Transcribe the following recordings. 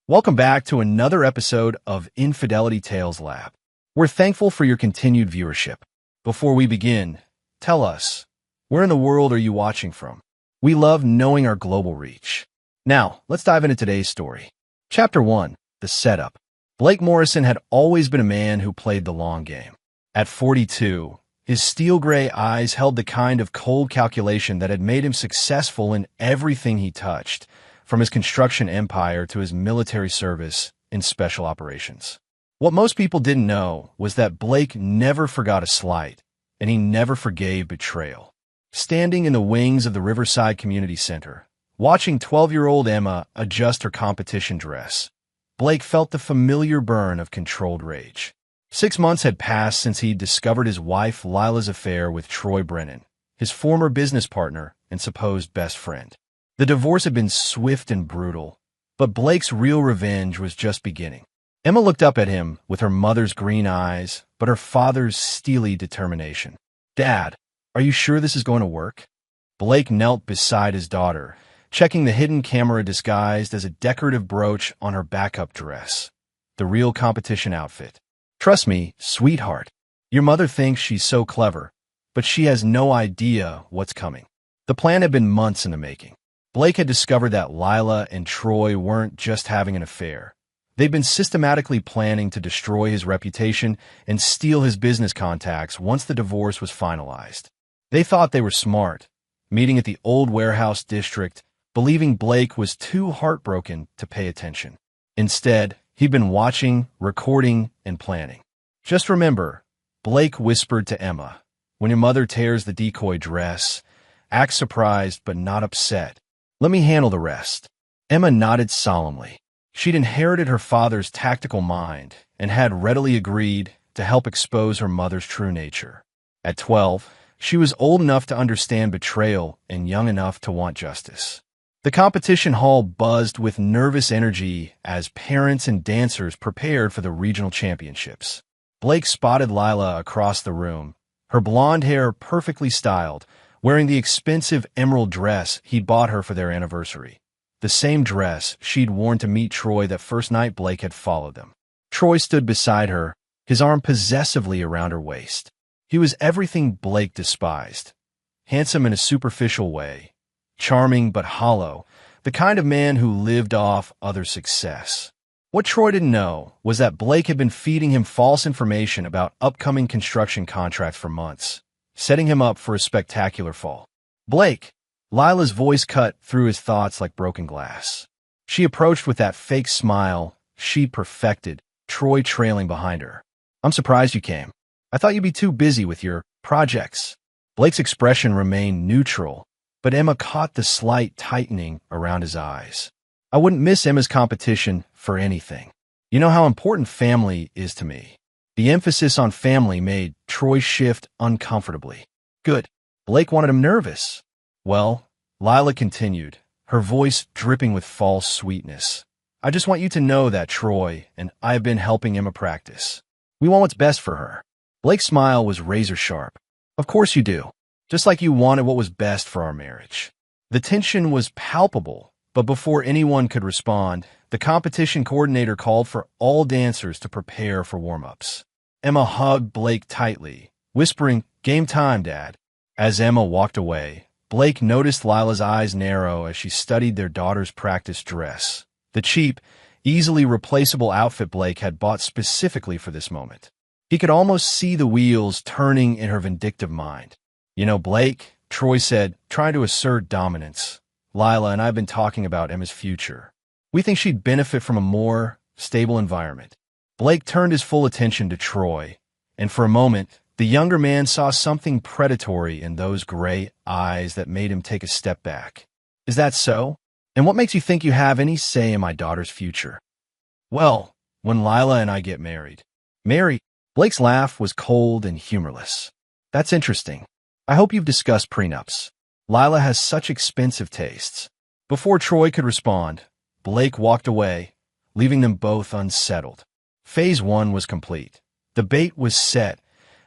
Welcome back to another episode of Infidelity Tales Lab. We're thankful for your continued viewership. Before we begin, tell us, where in the world are you watching from? We love knowing our global reach. Now, let's dive into today's story. Chapter 1, The Setup. Blake Morrison had always been a man who played the long game. At 42, his steel-gray eyes held the kind of cold calculation that had made him successful in everything he touched, from his construction empire to his military service in special operations. What most people didn't know was that Blake never forgot a slight, and he never forgave betrayal. Standing in the wings of the Riverside Community Center, watching 12-year-old Emma adjust her competition dress, Blake felt the familiar burn of controlled rage. 6 months had passed since he'd discovered his wife Lila's affair with Troy Brennan, his former business partner and supposed best friend. The divorce had been swift and brutal, but Blake's real revenge was just beginning. Emma looked up at him with her mother's green eyes, but her father's steely determination. "Dad, are you sure this is going to work?" Blake knelt beside his daughter, checking the hidden camera disguised as a decorative brooch on her backup dress, the real competition outfit. "Trust me, sweetheart. Your mother thinks she's so clever, but she has no idea what's coming." The plan had been months in the making. Blake had discovered that Lila and Troy weren't just having an affair. They'd been systematically planning to destroy his reputation and steal his business contacts once the divorce was finalized. They thought they were smart, meeting at the old warehouse district, believing Blake was too heartbroken to pay attention. Instead, he'd been watching, recording, and planning. "Just remember," Blake whispered to Emma, "when your mother tears the decoy dress, act surprised but not upset. Let me handle the rest." Emma nodded solemnly. She'd inherited her father's tactical mind and had readily agreed to help expose her mother's true nature. At 12, she was old enough to understand betrayal and young enough to want justice. The competition hall buzzed with nervous energy as parents and dancers prepared for the regional championships. Blake spotted Lila across the room, her blonde hair perfectly styled, wearing the expensive emerald dress he'd bought her for their anniversary. The same dress she'd worn to meet Troy that first night Blake had followed them. Troy stood beside her, his arm possessively around her waist. He was everything Blake despised. Handsome in a superficial way, charming but hollow, the kind of man who lived off other success. What Troy didn't know was that Blake had been feeding him false information about upcoming construction contracts for months, setting him up for a spectacular fall. "Blake!" Lila's voice cut through his thoughts like broken glass. She approached with that fake smile she perfected, Troy trailing behind her. "I'm surprised you came. I thought you'd be too busy with your projects." Blake's expression remained neutral, but Emma caught the slight tightening around his eyes. "I wouldn't miss Emma's competition for anything. You know how important family is to me." The emphasis on family made Troy shift uncomfortably. "Good." Blake wanted him nervous. "Well," Lila continued, her voice dripping with false sweetness, "I just want you to know that Troy and I have been helping Emma practice. We want what's best for her." Blake's smile was razor sharp. "Of course you do. Just like you wanted what was best for our marriage." The tension was palpable, but before anyone could respond, the competition coordinator called for all dancers to prepare for warm-ups. Emma hugged Blake tightly, whispering, "Game time, Dad." As Emma walked away, Blake noticed Lila's eyes narrow as she studied their daughter's practice dress, the cheap, easily replaceable outfit Blake had bought specifically for this moment. He could almost see the wheels turning in her vindictive mind. "You know, Blake," Troy said, trying to assert dominance, "Lila and I have been talking about Emma's future. We think she'd benefit from a more stable environment." Blake turned his full attention to Troy, and for a moment, the younger man saw something predatory in those gray eyes that made him take a step back. "Is that so? And what makes you think you have any say in my daughter's future?" "Well, when Lila and I get married." "Married?" Blake's laugh was cold and humorless. "That's interesting. I hope you've discussed prenups. Lila has such expensive tastes." Before Troy could respond, Blake walked away, leaving them both unsettled. Phase 1 was complete. The bait was set,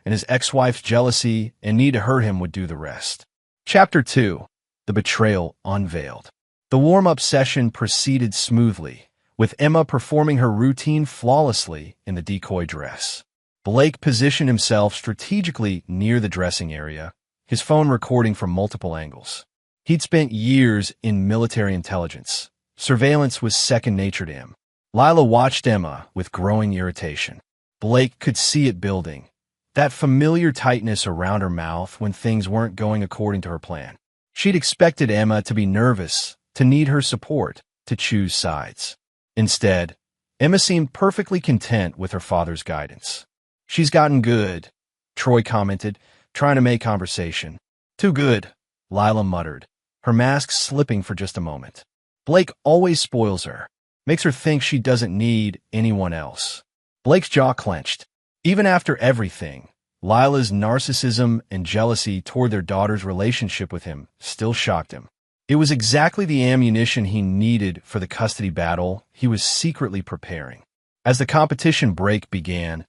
and his ex-wife's jealousy and need to hurt him would do the rest. Chapter 2. The Betrayal Unveiled. The warm-up session proceeded smoothly, with Emma performing her routine flawlessly in the decoy dress. Blake positioned himself strategically near the dressing area, his phone recording from multiple angles. He'd spent years in military intelligence. Surveillance was second nature to him. Lila watched Emma with growing irritation. Blake could see it building, that familiar tightness around her mouth when things weren't going according to her plan. She'd expected Emma to be nervous, to need her support, to choose sides. Instead, Emma seemed perfectly content with her father's guidance. "She's gotten good," Troy commented, trying to make conversation. "Too good," Lila muttered, her mask slipping for just a moment. "Blake always spoils her, makes her think she doesn't need anyone else." Blake's jaw clenched. Even after everything, Lila's narcissism and jealousy toward their daughter's relationship with him still shocked him. It was exactly the ammunition he needed for the custody battle he was secretly preparing. As the competition break began,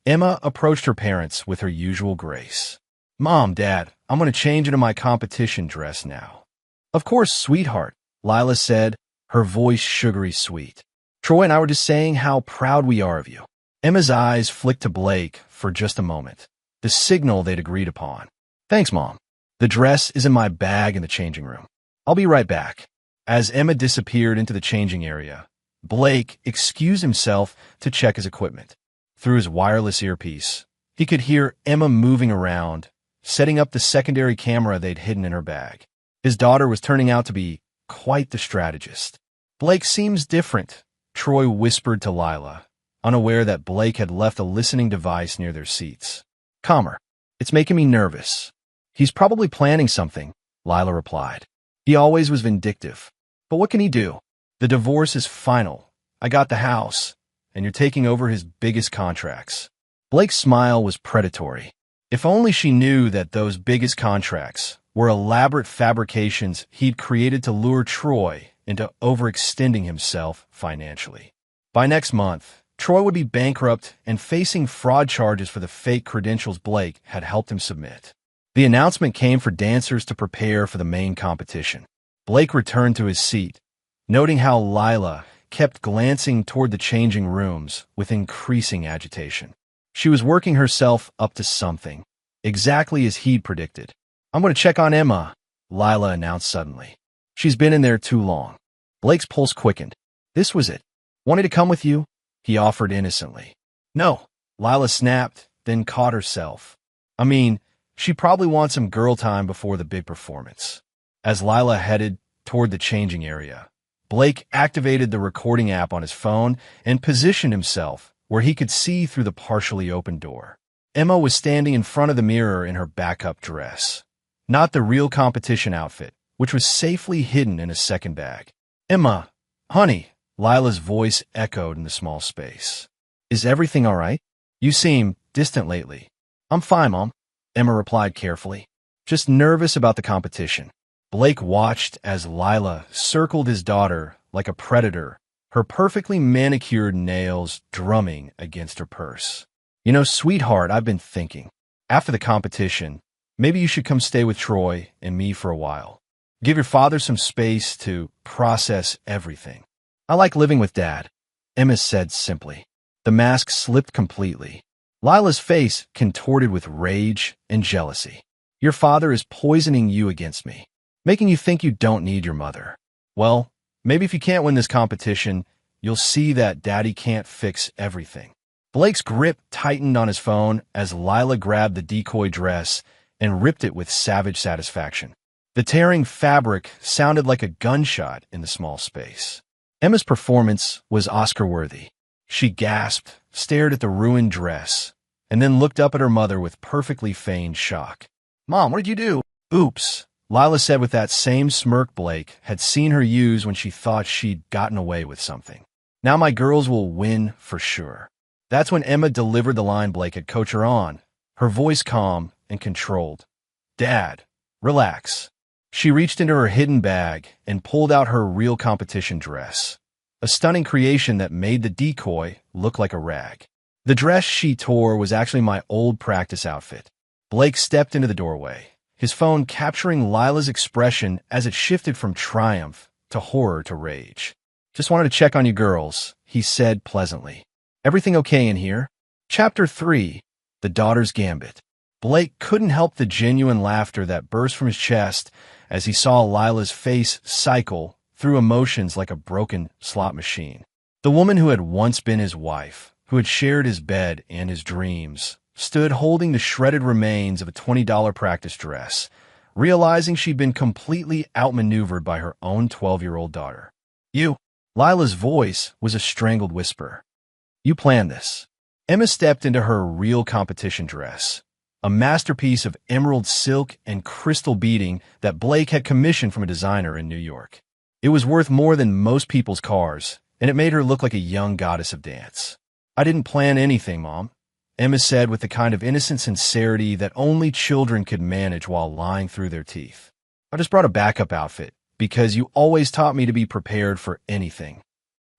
Emma approached her parents with her usual grace. "Mom, Dad, I'm going to change into my competition dress now." "Of course, sweetheart," Lila said, her voice sugary sweet. "Troy and I were just saying how proud we are of you." Emma's eyes flicked to Blake for just a moment, the signal they'd agreed upon. "Thanks, Mom. The dress is in my bag in the changing room. I'll be right back." As Emma disappeared into the changing area, Blake excused himself to check his equipment. Through his wireless earpiece, he could hear Emma moving around, setting up the secondary camera they'd hidden in her bag. His daughter was turning out to be quite the strategist. "Blake seems different," Troy whispered to Lila, unaware that Blake had left a listening device near their seats. "Calmer. It's making me nervous." "He's probably planning something," Lila replied. "He always was vindictive. But what can he do? The divorce is final. I got the house, and you're taking over his biggest contracts." Blake's smile was predatory. If only she knew that those biggest contracts were elaborate fabrications he'd created to lure Troy into overextending himself financially. By next month, Troy would be bankrupt and facing fraud charges for the fake credentials Blake had helped him submit. The announcement came for dancers to prepare for the main competition. Blake returned to his seat, noting how Lila kept glancing toward the changing rooms with increasing agitation. She was working herself up to something, exactly as he'd predicted. "I'm going to check on Emma," Lila announced suddenly. "She's been in there too long." Blake's pulse quickened. This was it. "Wanted to come with you?" he offered innocently. "No," Lila snapped, then caught herself. "I mean, she probably wants some girl time before the big performance." As Lila headed toward the changing area, Blake activated the recording app on his phone and positioned himself where he could see through the partially open door. Emma was standing in front of the mirror in her backup dress, not the real competition outfit, which was safely hidden in a second bag. "Emma, honey," Lila's voice echoed in the small space. "Is everything all right? You seem distant lately." "I'm fine, Mom," Emma replied carefully. "Just nervous about the competition." Blake watched as Lila circled his daughter like a predator, her perfectly manicured nails drumming against her purse. "You know, sweetheart, I've been thinking. After the competition, maybe you should come stay with Troy and me for a while. Give your father some space to process everything." "I like living with Dad," Emma said simply. The mask slipped completely. Lila's face contorted with rage and jealousy. "Your father is poisoning you against me, making you think you don't need your mother. Well, maybe if you can't win this competition, you'll see that Daddy can't fix everything." Blake's grip tightened on his phone as Lila grabbed the decoy dress and ripped it with savage satisfaction. The tearing fabric sounded like a gunshot in the small space. Emma's performance was Oscar-worthy. She gasped, stared at the ruined dress, and then looked up at her mother with perfectly feigned shock. "Mom, what did you do?" "Oops," Lila said with that same smirk Blake had seen her use when she thought she'd gotten away with something. "Now my girls will win for sure." That's when Emma delivered the line Blake had coached her on, her voice calm and controlled. "Dad, relax." She reached into her hidden bag and pulled out her real competition dress, a stunning creation that made the decoy look like a rag. The dress she tore was actually my old practice outfit. Blake stepped into the doorway, his phone capturing Lila's expression as it shifted from triumph to horror to rage. Just wanted to check on you girls, he said pleasantly. Everything okay in here? Chapter 3. The Daughter's Gambit. Blake couldn't help the genuine laughter that burst from his chest as he saw Lila's face cycle through emotions like a broken slot machine. The woman who had once been his wife, who had shared his bed and his dreams, stood holding the shredded remains of a $20 practice dress, realizing she'd been completely outmaneuvered by her own 12-year-old daughter. You. Lila's voice was a strangled whisper. You planned this. Emma stepped into her real competition dress, a masterpiece of emerald silk and crystal beading that Blake had commissioned from a designer in New York. It was worth more than most people's cars, and it made her look like a young goddess of dance. I didn't plan anything, Mom, Emma said with the kind of innocent sincerity that only children could manage while lying through their teeth. I just brought a backup outfit, because you always taught me to be prepared for anything.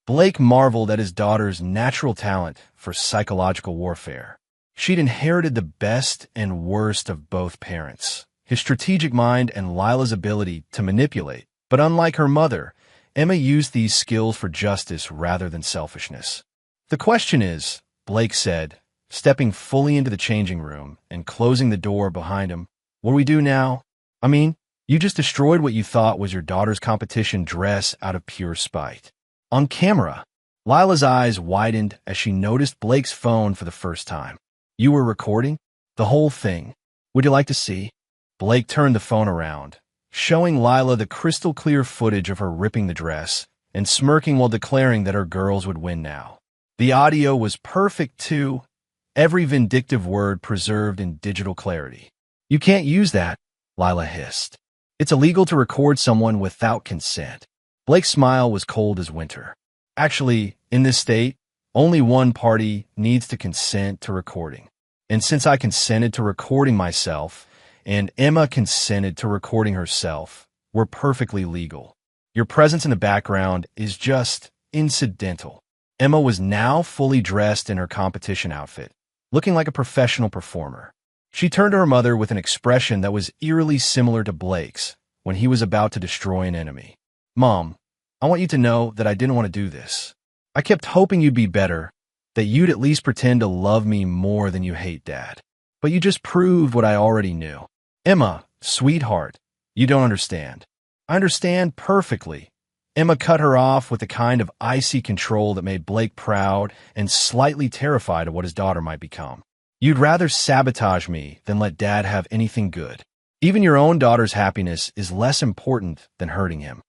Blake marveled at his daughter's natural talent for psychological warfare. She'd inherited the best and worst of both parents, his strategic mind and Lila's ability to manipulate. But unlike her mother, Emma used these skills for justice rather than selfishness. The question is, Blake said, stepping fully into the changing room and closing the door behind him, what do we do now? I mean, you just destroyed what you thought was your daughter's competition dress out of pure spite. On camera, Lila's eyes widened as she noticed Blake's phone for the first time. You were recording? The whole thing. Would you like to see? Blake turned the phone around, showing Lila the crystal-clear footage of her ripping the dress and smirking while declaring that her girls would win now. The audio was perfect, too, every vindictive word preserved in digital clarity. You can't use that, Lila hissed. It's illegal to record someone without consent. Blake's smile was cold as winter. Actually, in this state, only one party needs to consent to recording. And since I consented to recording myself, and Emma consented to recording herself, we're perfectly legal. Your presence in the background is just incidental. Emma was now fully dressed in her competition outfit, looking like a professional performer. She turned to her mother with an expression that was eerily similar to Blake's when he was about to destroy an enemy. Mom, I want you to know that I didn't want to do this. I kept hoping you'd be better, that you'd at least pretend to love me more than you hate Dad. But you just proved what I already knew. Emma, sweetheart, you don't understand. I understand perfectly. Emma cut her off with the kind of icy control that made Blake proud and slightly terrified of what his daughter might become. You'd rather sabotage me than let Dad have anything good. Even your own daughter's happiness is less important than hurting him.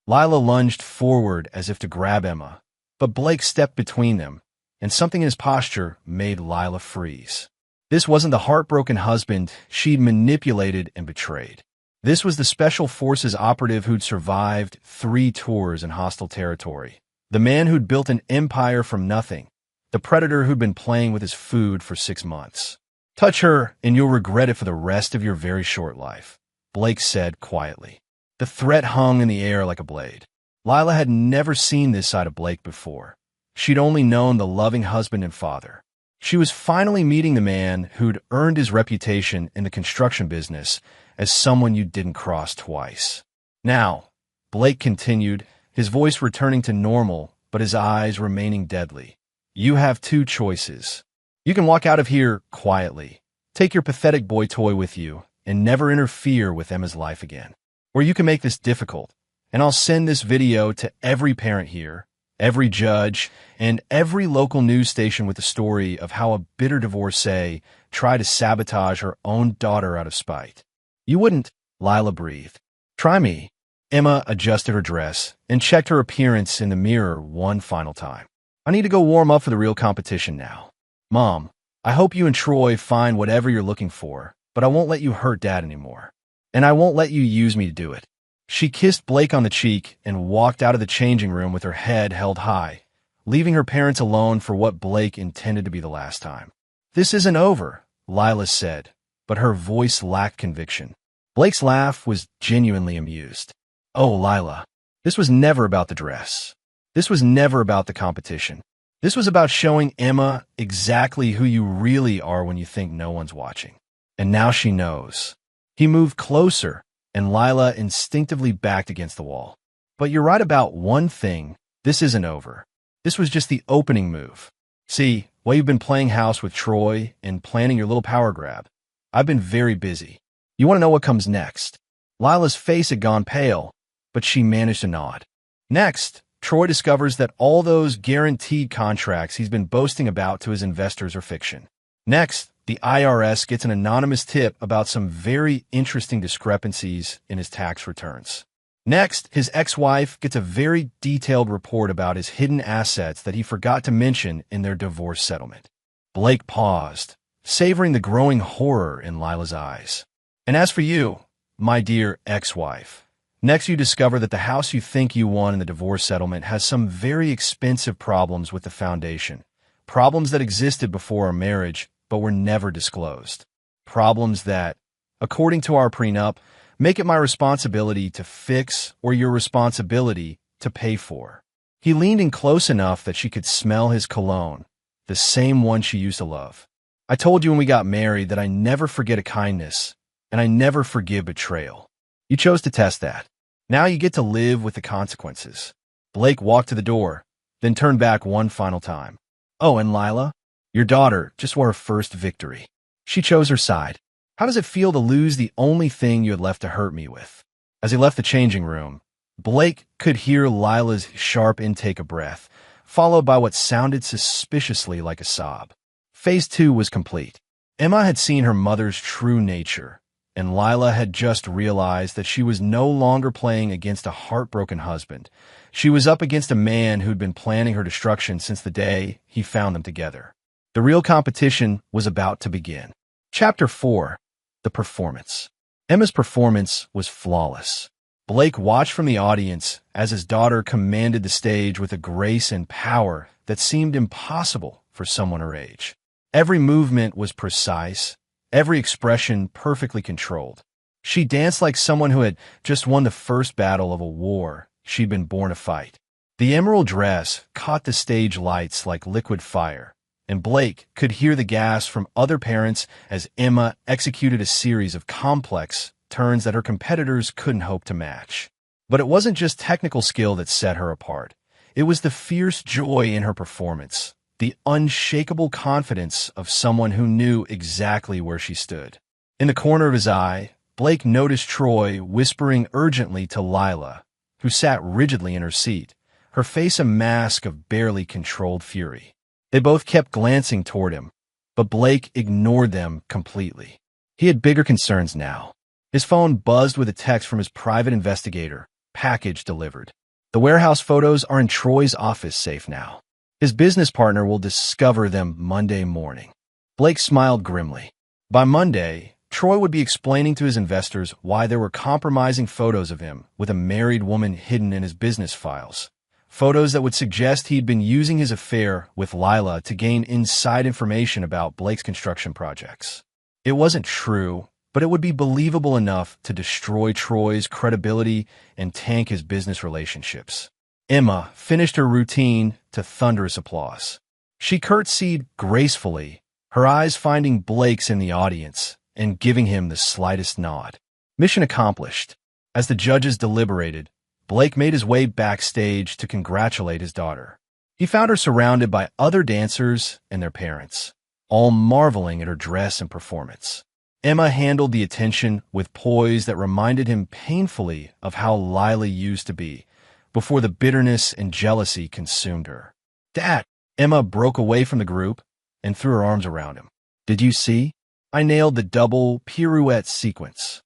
Lila lunged forward as if to grab Emma, but Blake stepped between them, and something in his posture made Lila freeze. This wasn't the heartbroken husband she'd manipulated and betrayed. This was the Special Forces operative who'd survived 3 tours in hostile territory, the man who'd built an empire from nothing, the predator who'd been playing with his food for 6 months. Touch her, and you'll regret it for the rest of your very short life, Blake said quietly. The threat hung in the air like a blade. Lila had never seen this side of Blake before. She'd only known the loving husband and father. She was finally meeting the man who'd earned his reputation in the construction business as someone you didn't cross twice. Now, Blake continued, his voice returning to normal, but his eyes remaining deadly. You have 2 choices. You can walk out of here quietly, take your pathetic boy toy with you, and never interfere with Emma's life again. Or you can make this difficult, and I'll send this video to every parent here, every judge, and every local news station with the story of how a bitter divorcee tried to sabotage her own daughter out of spite. You wouldn't, Lila breathed. Try me. Emma adjusted her dress and checked her appearance in the mirror one final time. I need to go warm up for the real competition now. Mom, I hope you and Troy find whatever you're looking for, but I won't let you hurt Dad anymore. And I won't let you use me to do it. She kissed Blake on the cheek and walked out of the changing room with her head held high, leaving her parents alone for what Blake intended to be the last time. This isn't over, Lila said, but her voice lacked conviction. Blake's laugh was genuinely amused. Oh, Lila, this was never about the dress. This was never about the competition. This was about showing Emma exactly who you really are when you think no one's watching. And now she knows. He moved closer, and Lila instinctively backed against the wall. But you're right about one thing, This isn't over. This was just the opening move. See, while you've been playing house with Troy and planning your little power grab, I've been very busy. You want to know what comes next? Lila's face had gone pale, but she managed to nod. Next, Troy discovers that all those guaranteed contracts he's been boasting about to his investors are fiction. Next, the IRS gets an anonymous tip about some very interesting discrepancies in his tax returns. Next, his ex-wife gets a very detailed report about his hidden assets that he forgot to mention in their divorce settlement. Blake paused, savoring the growing horror in Lila's eyes. And as for you, my dear ex-wife, next you discover that the house you think you won in the divorce settlement has some very expensive problems with the foundation. Problems that existed before our marriage, but were never disclosed. Problems that, according to our prenup, make it my responsibility to fix or your responsibility to pay for. He leaned in close enough that she could smell his cologne, the same one she used to love. I told you when we got married that I never forget a kindness, and I never forgive betrayal. You chose to test that. Now you get to live with the consequences. Blake walked to the door, then turned back one final time. Oh, and Lila, your daughter just won her first victory. She chose her side. How does it feel to lose the only thing you had left to hurt me with? As he left the changing room, Blake could hear Lila's sharp intake of breath, followed by what sounded suspiciously like a sob. Phase 2 was complete. Emma had seen her mother's true nature, and Lila had just realized that she was no longer playing against a heartbroken husband. She was up against a man who'd been planning her destruction since the day he found them together. The real competition was about to begin. Chapter 4. The Performance. Emma's performance was flawless. Blake watched from the audience as his daughter commanded the stage with a grace and power that seemed impossible for someone her age. Every movement was precise, every expression perfectly controlled. She danced like someone who had just won the first battle of a war she'd been born to fight. The emerald dress caught the stage lights like liquid fire, and Blake could hear the gasps from other parents as Emma executed a series of complex turns that her competitors couldn't hope to match. But it wasn't just technical skill that set her apart. It was the fierce joy in her performance, the unshakable confidence of someone who knew exactly where she stood. In the corner of his eye, Blake noticed Troy whispering urgently to Lila, who sat rigidly in her seat, her face a mask of barely controlled fury. They both kept glancing toward him, but Blake ignored them completely. He had bigger concerns now. His phone buzzed with a text from his private investigator, package delivered. The warehouse photos are in Troy's office safe now. His business partner will discover them Monday morning. Blake smiled grimly. By Monday, Troy would be explaining to his investors why there were compromising photos of him with a married woman hidden in his business files. Photos that would suggest he'd been using his affair with Lila to gain inside information about Blake's construction projects. It wasn't true, but it would be believable enough to destroy Troy's credibility and tank his business relationships. Emma finished her routine to thunderous applause. She curtsied gracefully, her eyes finding Blake's in the audience and giving him the slightest nod. Mission accomplished. As the judges deliberated, Blake made his way backstage to congratulate his daughter. He found her surrounded by other dancers and their parents, all marveling at her dress and performance. Emma handled the attention with poise that reminded him painfully of how Lila used to be, before the bitterness and jealousy consumed her. Dad! Emma broke away from the group and threw her arms around him. Did you see? I nailed the double pirouette sequence.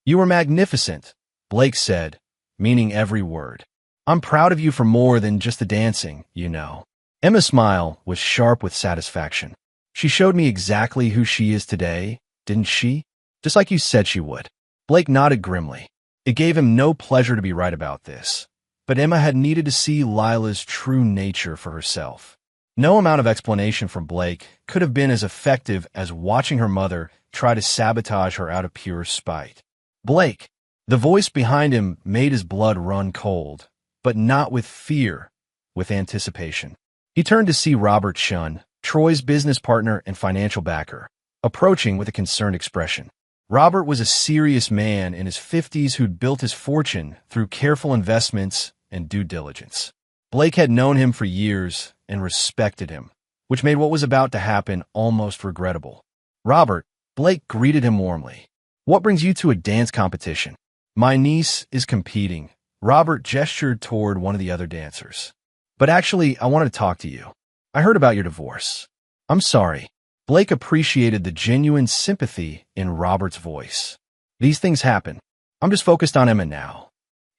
You were magnificent, Blake said, meaning every word. I'm proud of you for more than just the dancing, you know. Emma's smile was sharp with satisfaction. She showed me exactly who she is today, didn't she? Just like you said she would. Blake nodded grimly. It gave him no pleasure to be right about this, but Emma had needed to see Lila's true nature for herself. No amount of explanation from Blake could have been as effective as watching her mother try to sabotage her out of pure spite. Blake! The voice behind him made his blood run cold, but not with fear, with anticipation. He turned to see Robert Shun, Troy's business partner and financial backer, approaching with a concerned expression. Robert was a serious man in his 50s who'd built his fortune through careful investments and due diligence. Blake had known him for years and respected him, which made what was about to happen almost regrettable. "Robert," Blake greeted him warmly. "What brings you to a dance competition?" "My niece is competing." Robert gestured toward one of the other dancers. "But actually, I wanted to talk to you. I heard about your divorce." "I'm sorry." Blake appreciated the genuine sympathy in Robert's voice. "These things happen. I'm just focused on Emma now."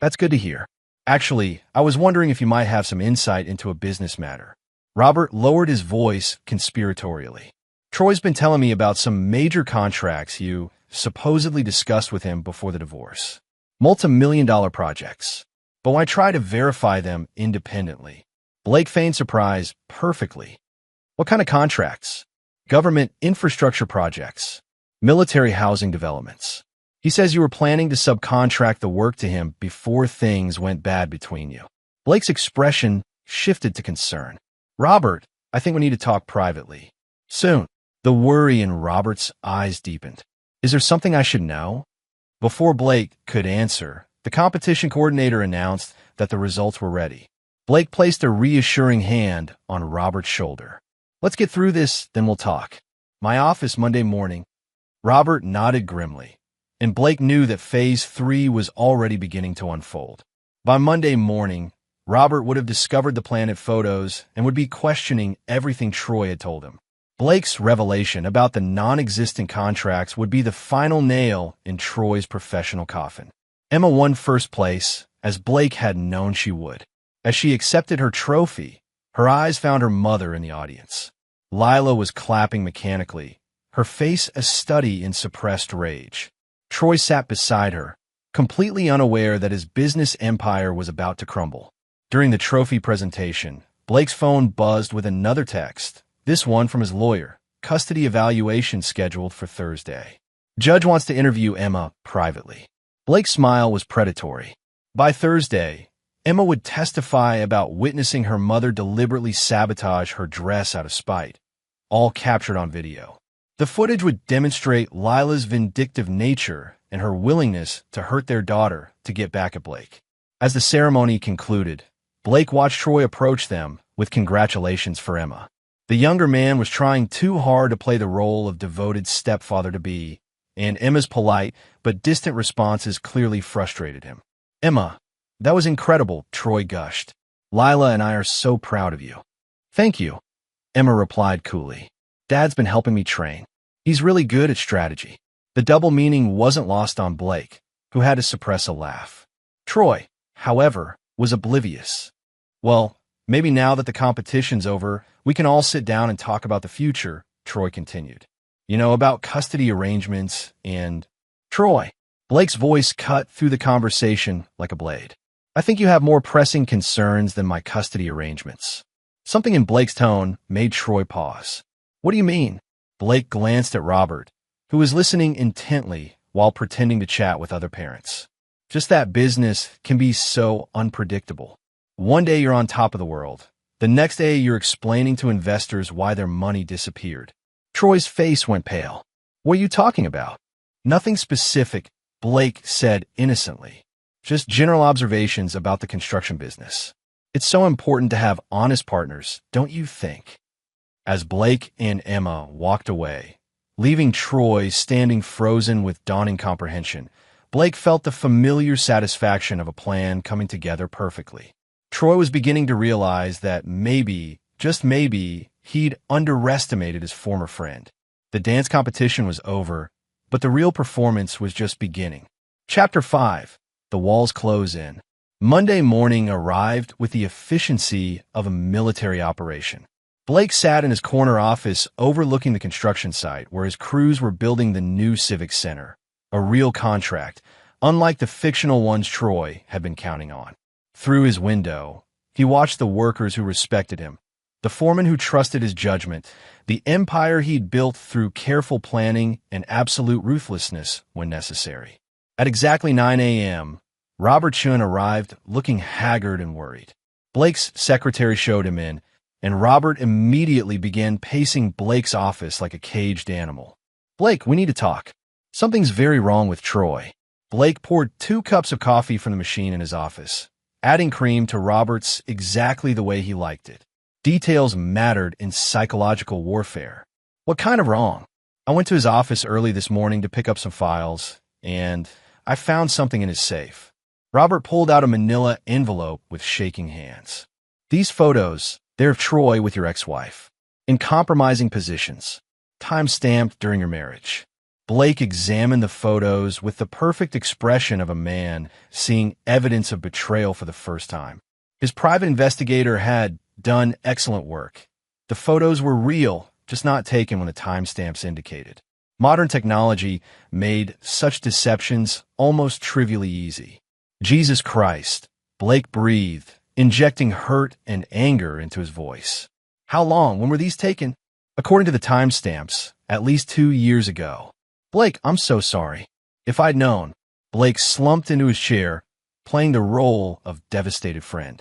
"That's good to hear. Actually, I was wondering if you might have some insight into a business matter." Robert lowered his voice conspiratorially. "Troy's been telling me about some major contracts you supposedly discussed with him before the divorce. Multi-million-dollar projects. But when I try to verify them independently." Blake feigned surprise perfectly. "What kind of contracts?" "Government infrastructure projects. Military housing developments. He says you were planning to subcontract the work to him before things went bad between you." Blake's expression shifted to concern. "Robert, I think we need to talk privately. Soon." The worry in Robert's eyes deepened. "Is there something I should know?" Before Blake could answer, the competition coordinator announced that the results were ready. Blake placed a reassuring hand on Robert's shoulder. "Let's get through this, then we'll talk. My office Monday morning." Robert nodded grimly, and Blake knew that Phase 3 was already beginning to unfold. By Monday morning, Robert would have discovered the planet photos and would be questioning everything Troy had told him. Blake's revelation about the non-existent contracts would be the final nail in Troy's professional coffin. Emma won first place, as Blake had known she would. As she accepted her trophy, her eyes found her mother in the audience. Lila was clapping mechanically, her face a study in suppressed rage. Troy sat beside her, completely unaware that his business empire was about to crumble. During the trophy presentation, Blake's phone buzzed with another text, this one from his lawyer, custody evaluation scheduled for Thursday. Judge wants to interview Emma privately. Blake's smile was predatory. By Thursday, Emma would testify about witnessing her mother deliberately sabotage her dress out of spite, all captured on video. The footage would demonstrate Lila's vindictive nature and her willingness to hurt their daughter to get back at Blake. As the ceremony concluded, Blake watched Troy approach them with congratulations for Emma. The younger man was trying too hard to play the role of devoted stepfather-to-be, and Emma's polite but distant responses clearly frustrated him. "Emma, that was incredible," Troy gushed. "Lila and I are so proud of you." "Thank you," Emma replied coolly. "Dad's been helping me train. He's really good at strategy." The double meaning wasn't lost on Blake, who had to suppress a laugh. Troy, however, was oblivious. "Well, maybe now that the competition's over, we can all sit down and talk about the future," Troy continued. "You know, about custody arrangements and—" "Troy," Blake's voice cut through the conversation like a blade. "I think you have more pressing concerns than my custody arrangements." Something in Blake's tone made Troy pause. "What do you mean?" Blake glanced at Robert, who was listening intently while pretending to chat with other parents. "Just that business can be so unpredictable. One day you're on top of the world. The next day you're explaining to investors why their money disappeared." Troy's face went pale. "What are you talking about?" "Nothing specific," Blake said innocently. "Just general observations about the construction business. It's so important to have honest partners, don't you think?" As Blake and Emma walked away, leaving Troy standing frozen with dawning comprehension, Blake felt the familiar satisfaction of a plan coming together perfectly. Troy was beginning to realize that maybe, just maybe, he'd underestimated his former friend. The dance competition was over, but the real performance was just beginning. Chapter 5. The Walls Close In. Monday morning arrived with the efficiency of a military operation. Blake sat in his corner office overlooking the construction site where his crews were building the new Civic Center, a real contract, unlike the fictional ones Troy had been counting on. Through his window, he watched the workers who respected him, the foreman who trusted his judgment, the empire he'd built through careful planning and absolute ruthlessness when necessary. At exactly 9 a.m., Robert Chun arrived looking haggard and worried. Blake's secretary showed him in, and Robert immediately began pacing Blake's office like a caged animal. "Blake, we need to talk. Something's very wrong with Troy." Blake poured 2 cups of coffee from the machine in his office. adding cream to Robert's exactly the way he liked it. Details mattered in psychological warfare. What kind of wrong? I went to his office early this morning to pick up some files, and I found something in his safe. Robert pulled out a manila envelope with shaking hands. These photos, they're of Troy with your ex-wife, in compromising positions, time-stamped during your marriage. Blake examined the photos with the perfect expression of a man seeing evidence of betrayal for the first time. His private investigator had done excellent work. The photos were real, just not taken when the timestamps indicated. Modern technology made such deceptions almost trivially easy. Jesus Christ, Blake breathed, injecting hurt and anger into his voice. How long? When were these taken? According to the timestamps, at least 2 years ago. Blake, I'm so sorry. If I'd known. Blake slumped into his chair, playing the role of devastated friend.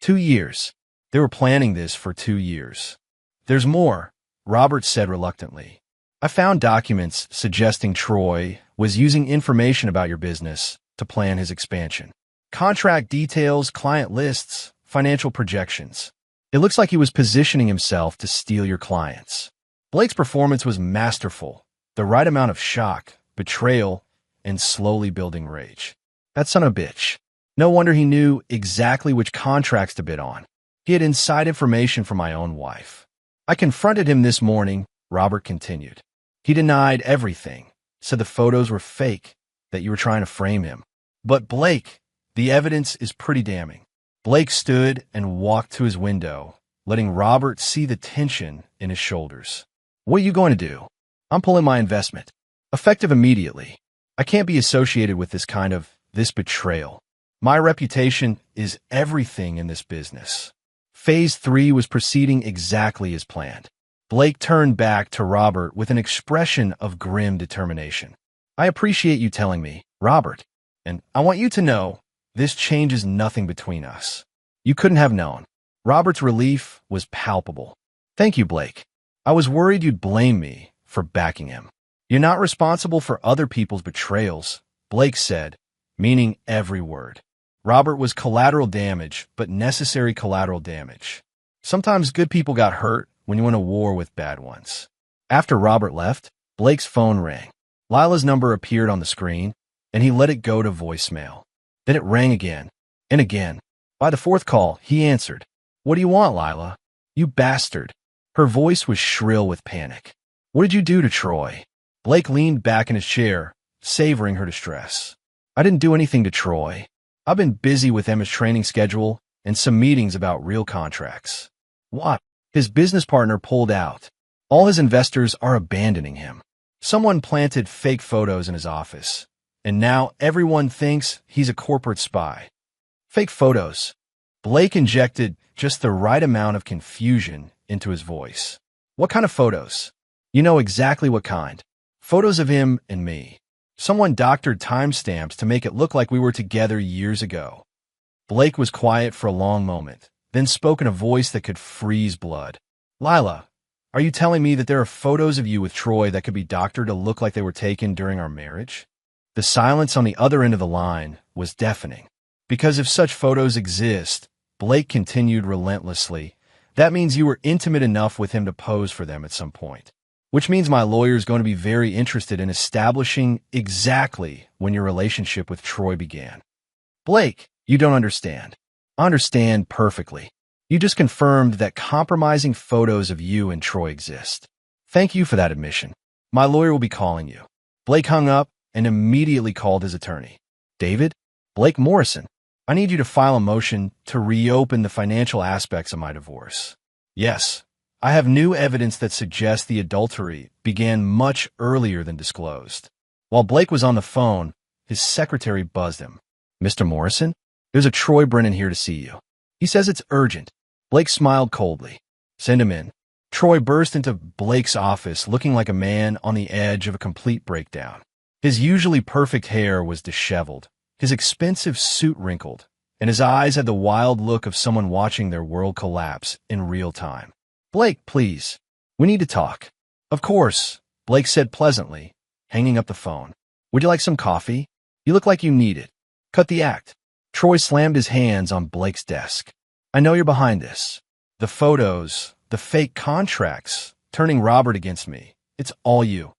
2 years. They were planning this for 2 years. There's more, Robert said reluctantly. I found documents suggesting Troy was using information about your business to plan his expansion. Contract details, client lists, financial projections. It looks like he was positioning himself to steal your clients. Blake's performance was masterful, the right amount of shock, betrayal, and slowly building rage. That son of a bitch. No wonder he knew exactly which contracts to bid on. He had inside information from my own wife. I confronted him this morning, Robert continued. He denied everything, said the photos were fake, that you were trying to frame him. But Blake, the evidence is pretty damning. Blake stood and walked to his window, letting Robert see the tension in his shoulders. What are you going to do? I'm pulling my investment. Effective immediately. I can't be associated with this betrayal. My reputation is everything in this business. Phase 3 was proceeding exactly as planned. Blake turned back to Robert with an expression of grim determination. I appreciate you telling me, Robert, and I want you to know this changes nothing between us. You couldn't have known. Robert's relief was palpable. Thank you, Blake. I was worried you'd blame me for backing him. You're not responsible for other people's betrayals, Blake said, meaning every word. Robert was collateral damage, but necessary collateral damage. Sometimes good people got hurt when you went to war with bad ones. After Robert left, Blake's phone rang. Lila's number appeared on the screen, and he let it go to voicemail. Then it rang again, and again. By the 4th call, he answered. What do you want, Lila? You bastard. Her voice was shrill with panic. What did you do to Troy? Blake leaned back in his chair, savoring her distress. I didn't do anything to Troy. I've been busy with Emma's training schedule and some meetings about real contracts. What? His business partner pulled out. All his investors are abandoning him. Someone planted fake photos in his office, and now everyone thinks he's a corporate spy. Fake photos. Blake injected just the right amount of confusion into his voice. What kind of photos? You know exactly what kind. Photos of him and me. Someone doctored timestamps to make it look like we were together years ago. Blake was quiet for a long moment, then spoke in a voice that could freeze blood. Lila, are you telling me that there are photos of you with Troy that could be doctored to look like they were taken during our marriage? The silence on the other end of the line was deafening. Because if such photos exist, Blake continued relentlessly, that means you were intimate enough with him to pose for them at some point. Which means my lawyer is going to be very interested in establishing exactly when your relationship with Troy began. Blake, you don't understand. I understand perfectly. You just confirmed that compromising photos of you and Troy exist. Thank you for that admission. My lawyer will be calling you. Blake hung up and immediately called his attorney. David? Blake Morrison. I need you to file a motion to reopen the financial aspects of my divorce. Yes. I have new evidence that suggests the adultery began much earlier than disclosed. While Blake was on the phone, his secretary buzzed him. Mr. Morrison, there's a Troy Brennan here to see you. He says it's urgent. Blake smiled coldly. Send him in. Troy burst into Blake's office looking like a man on the edge of a complete breakdown. His usually perfect hair was disheveled, his expensive suit wrinkled, and his eyes had the wild look of someone watching their world collapse in real time. Blake, please. We need to talk. Of course, Blake said pleasantly, hanging up the phone. Would you like some coffee? You look like you need it. Cut the act. Troy slammed his hands on Blake's desk. I know you're behind this. The photos, the fake contracts, turning Robert against me. It's all you.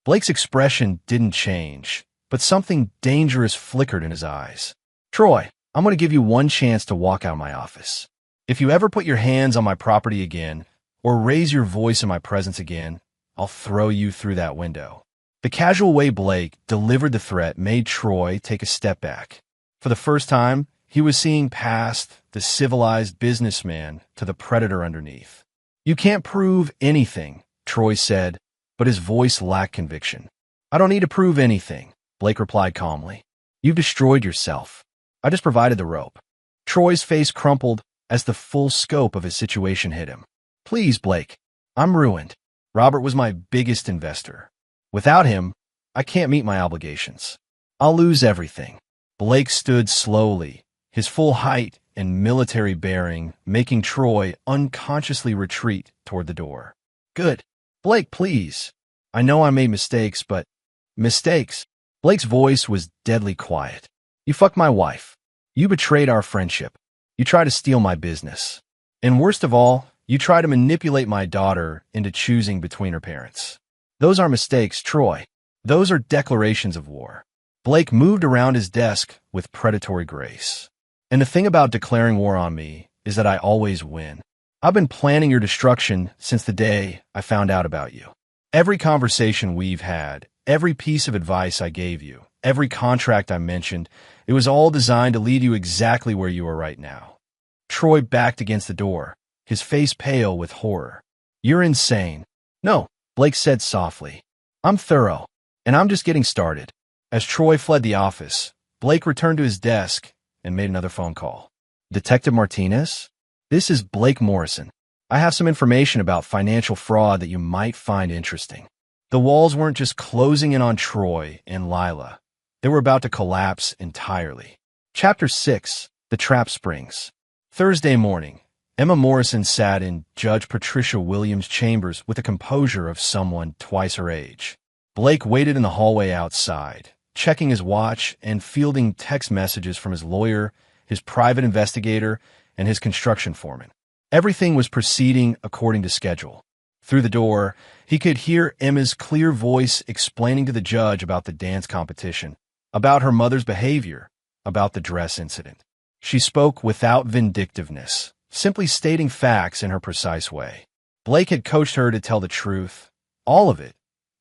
Blake's expression didn't change, but something dangerous flickered in his eyes. Troy, I'm going to give you one chance to walk out of my office. If you ever put your hands on my property again, or raise your voice in my presence again, I'll throw you through that window. The casual way Blake delivered the threat made Troy take a step back. For the first time, he was seeing past the civilized businessman to the predator underneath. You can't prove anything, Troy said, but his voice lacked conviction. I don't need to prove anything, Blake replied calmly. You've destroyed yourself. I just provided the rope. Troy's face crumpled as the full scope of his situation hit him. Please, Blake, I'm ruined. Robert was my biggest investor. Without him, I can't meet my obligations. I'll lose everything. Blake stood slowly, his full height and military bearing making Troy unconsciously retreat toward the door. Good. Blake, please. I know I made mistakes, but... Mistakes? Blake's voice was deadly quiet. You fucked my wife. You betrayed our friendship. You tried to steal my business. And worst of all, you tried to manipulate my daughter into choosing between her parents. Those aren't mistakes, Troy. Those are declarations of war. Blake moved around his desk with predatory grace. And the thing about declaring war on me is that I always win. I've been planning your destruction since the day I found out about you. Every conversation we've had, every piece of advice I gave you, every contract I mentioned, it was all designed to lead you exactly where you are right now. Troy backed against the door, his face pale with horror. You're insane. No, Blake said softly. I'm thorough, and I'm just getting started. As Troy fled the office, Blake returned to his desk and made another phone call. Detective Martinez? This is Blake Morrison. I have some information about financial fraud that you might find interesting. The walls weren't just closing in on Troy and Lila. They were about to collapse entirely. Chapter 6, The Trap Springs. Thursday morning, Emma Morrison sat in Judge Patricia Williams' chambers with the composure of someone twice her age. Blake waited in the hallway outside, checking his watch and fielding text messages from his lawyer, his private investigator, and his construction foreman. Everything was proceeding according to schedule. Through the door, he could hear Emma's clear voice explaining to the judge about the dance competition, about her mother's behavior, about the dress incident. She spoke without vindictiveness, simply stating facts in her precise way. Blake had coached her to tell the truth, all of it,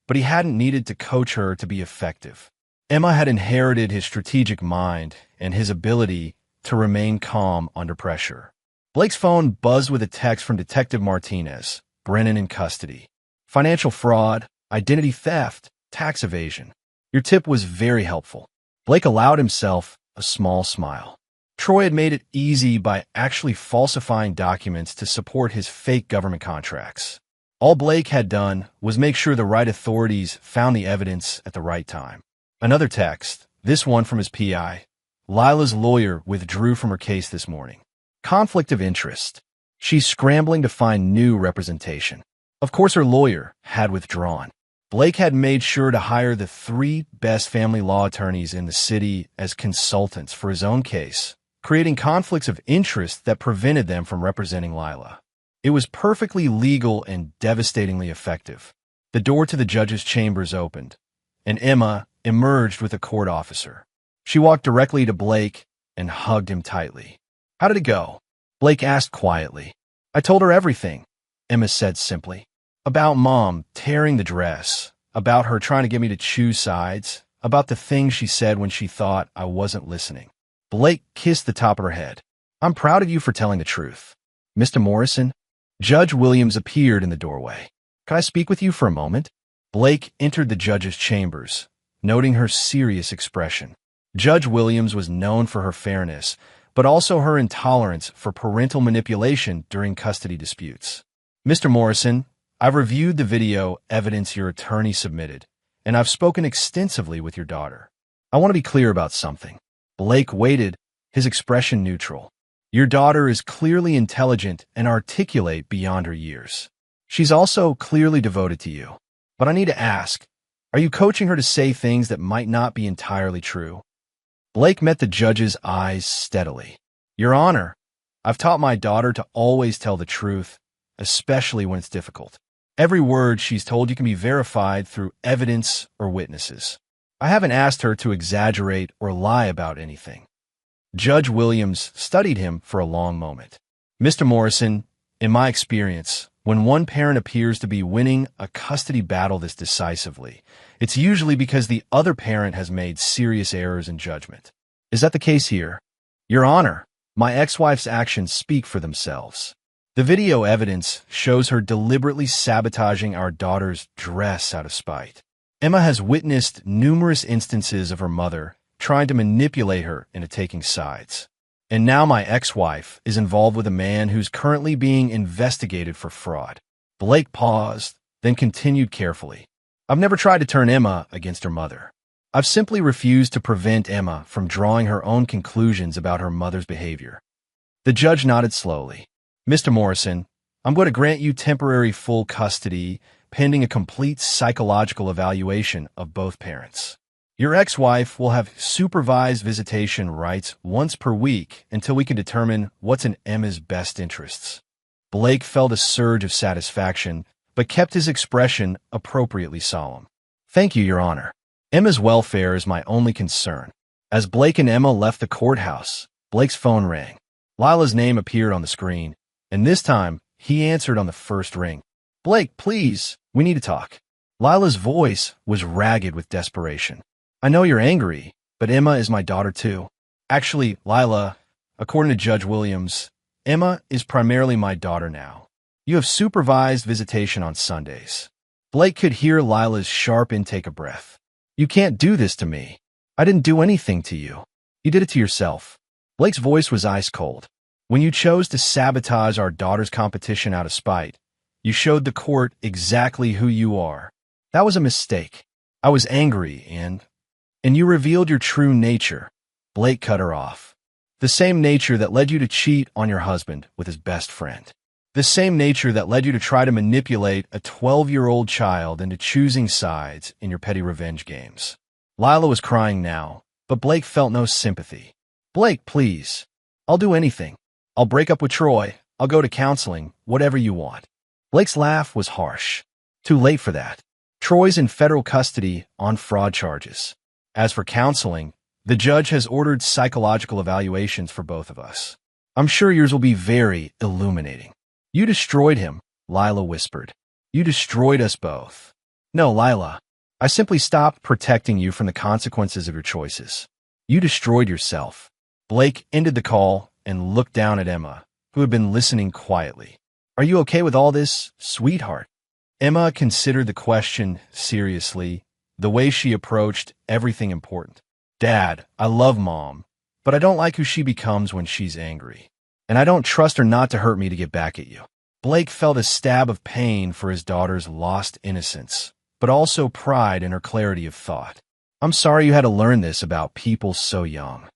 but he hadn't needed to coach her to be effective. Emma had inherited his strategic mind and his ability to remain calm under pressure. Blake's phone buzzed with a text from Detective Martinez, Brennan in custody. Financial fraud, identity theft, tax evasion. Your tip was very helpful. Blake allowed himself a small smile. Troy had made it easy by actually falsifying documents to support his fake government contracts. All Blake had done was make sure the right authorities found the evidence at the right time. Another text, this one from his PI. Lila's lawyer withdrew from her case this morning. Conflict of interest. She's scrambling to find new representation. Of course, her lawyer had withdrawn. Blake had made sure to hire the 3 best family law attorneys in the city as consultants for his own case, creating conflicts of interest that prevented them from representing Lila. It was perfectly legal and devastatingly effective. The door to the judge's chambers opened, and Emma emerged with a court officer. She walked directly to Blake and hugged him tightly. How did it go? Blake asked quietly. I told her everything, Emma said simply. About Mom tearing the dress, about her trying to get me to choose sides, about the things she said when she thought I wasn't listening. Blake kissed the top of her head. I'm proud of you for telling the truth. Mr. Morrison? Judge Williams appeared in the doorway. Can I speak with you for a moment? Blake entered the judge's chambers, noting her serious expression. Judge Williams was known for her fairness, but also her intolerance for parental manipulation during custody disputes. Mr. Morrison, I've reviewed the video evidence your attorney submitted, and I've spoken extensively with your daughter. I want to be clear about something. Blake waited, his expression neutral. Your daughter is clearly intelligent and articulate beyond her years. She's also clearly devoted to you. But I need to ask, are you coaching her to say things that might not be entirely true? Blake met the judge's eyes steadily. Your Honor, I've taught my daughter to always tell the truth, especially when it's difficult. Every word she's told you can be verified through evidence or witnesses. I haven't asked her to exaggerate or lie about anything. Judge Williams studied him for a long moment. Mr. Morrison, in my experience, when one parent appears to be winning a custody battle this decisively, it's usually because the other parent has made serious errors in judgment. Is that the case here? Your Honor, my ex-wife's actions speak for themselves. The video evidence shows her deliberately sabotaging our daughter's dress out of spite. Emma has witnessed numerous instances of her mother trying to manipulate her into taking sides. And now my ex-wife is involved with a man who's currently being investigated for fraud. Blake paused, then continued carefully. I've never tried to turn Emma against her mother. I've simply refused to prevent Emma from drawing her own conclusions about her mother's behavior. The judge nodded slowly. Mr. Morrison, I'm going to grant you temporary full custody pending a complete psychological evaluation of both parents. Your ex-wife will have supervised visitation rights once per week until we can determine what's in Emma's best interests. Blake felt a surge of satisfaction, but kept his expression appropriately solemn. Thank you, Your Honor. Emma's welfare is my only concern. As Blake and Emma left the courthouse, Blake's phone rang. Lila's name appeared on the screen, and this time, he answered on the first ring. Blake, please, we need to talk. Lila's voice was ragged with desperation. I know you're angry, but Emma is my daughter too. Actually, Lila, according to Judge Williams, Emma is primarily my daughter now. You have supervised visitation on Sundays. Blake could hear Lila's sharp intake of breath. You can't do this to me. I didn't do anything to you. You did it to yourself. Blake's voice was ice cold. When you chose to sabotage our daughter's competition out of spite, you showed the court exactly who you are. That was a mistake. I was angry and you revealed your true nature. Blake cut her off. The same nature that led you to cheat on your husband with his best friend. The same nature that led you to try to manipulate a 12-year-old child into choosing sides in your petty revenge games. Lila was crying now, but Blake felt no sympathy. Blake, please. I'll do anything. I'll break up with Troy. I'll go to counseling, whatever you want. Blake's laugh was harsh. Too late for that. Troy's in federal custody on fraud charges. As for counseling, the judge has ordered psychological evaluations for both of us. I'm sure yours will be very illuminating. You destroyed him, Lila whispered. You destroyed us both. No, Lila. I simply stopped protecting you from the consequences of your choices. You destroyed yourself. Blake ended the call and looked down at Emma, who had been listening quietly. Are you okay with all this, sweetheart? Emma considered the question seriously, the way she approached everything important. Dad, I love Mom, but I don't like who she becomes when she's angry. And I don't trust her not to hurt me to get back at you. Blake felt a stab of pain for his daughter's lost innocence, but also pride in her clarity of thought. I'm sorry you had to learn this about people so young.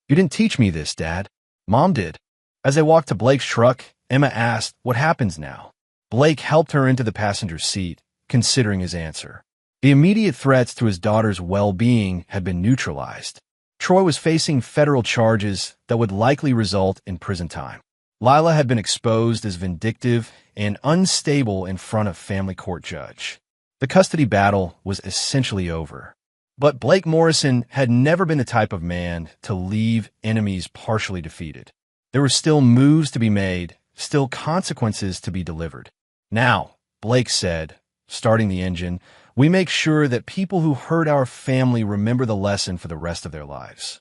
You didn't teach me this, Dad. Mom did. As they walked to Blake's truck, Emma asked, what happens now? Blake helped her into the passenger seat, considering his answer. The immediate threats to his daughter's well-being had been neutralized. Troy was facing federal charges that would likely result in prison time. Lila had been exposed as vindictive and unstable in front of family court judge. The custody battle was essentially over. But Blake Morrison had never been the type of man to leave enemies partially defeated. There were still moves to be made, still consequences to be delivered. Now, Blake said, starting the engine, we make sure that people who hurt our family remember the lesson for the rest of their lives.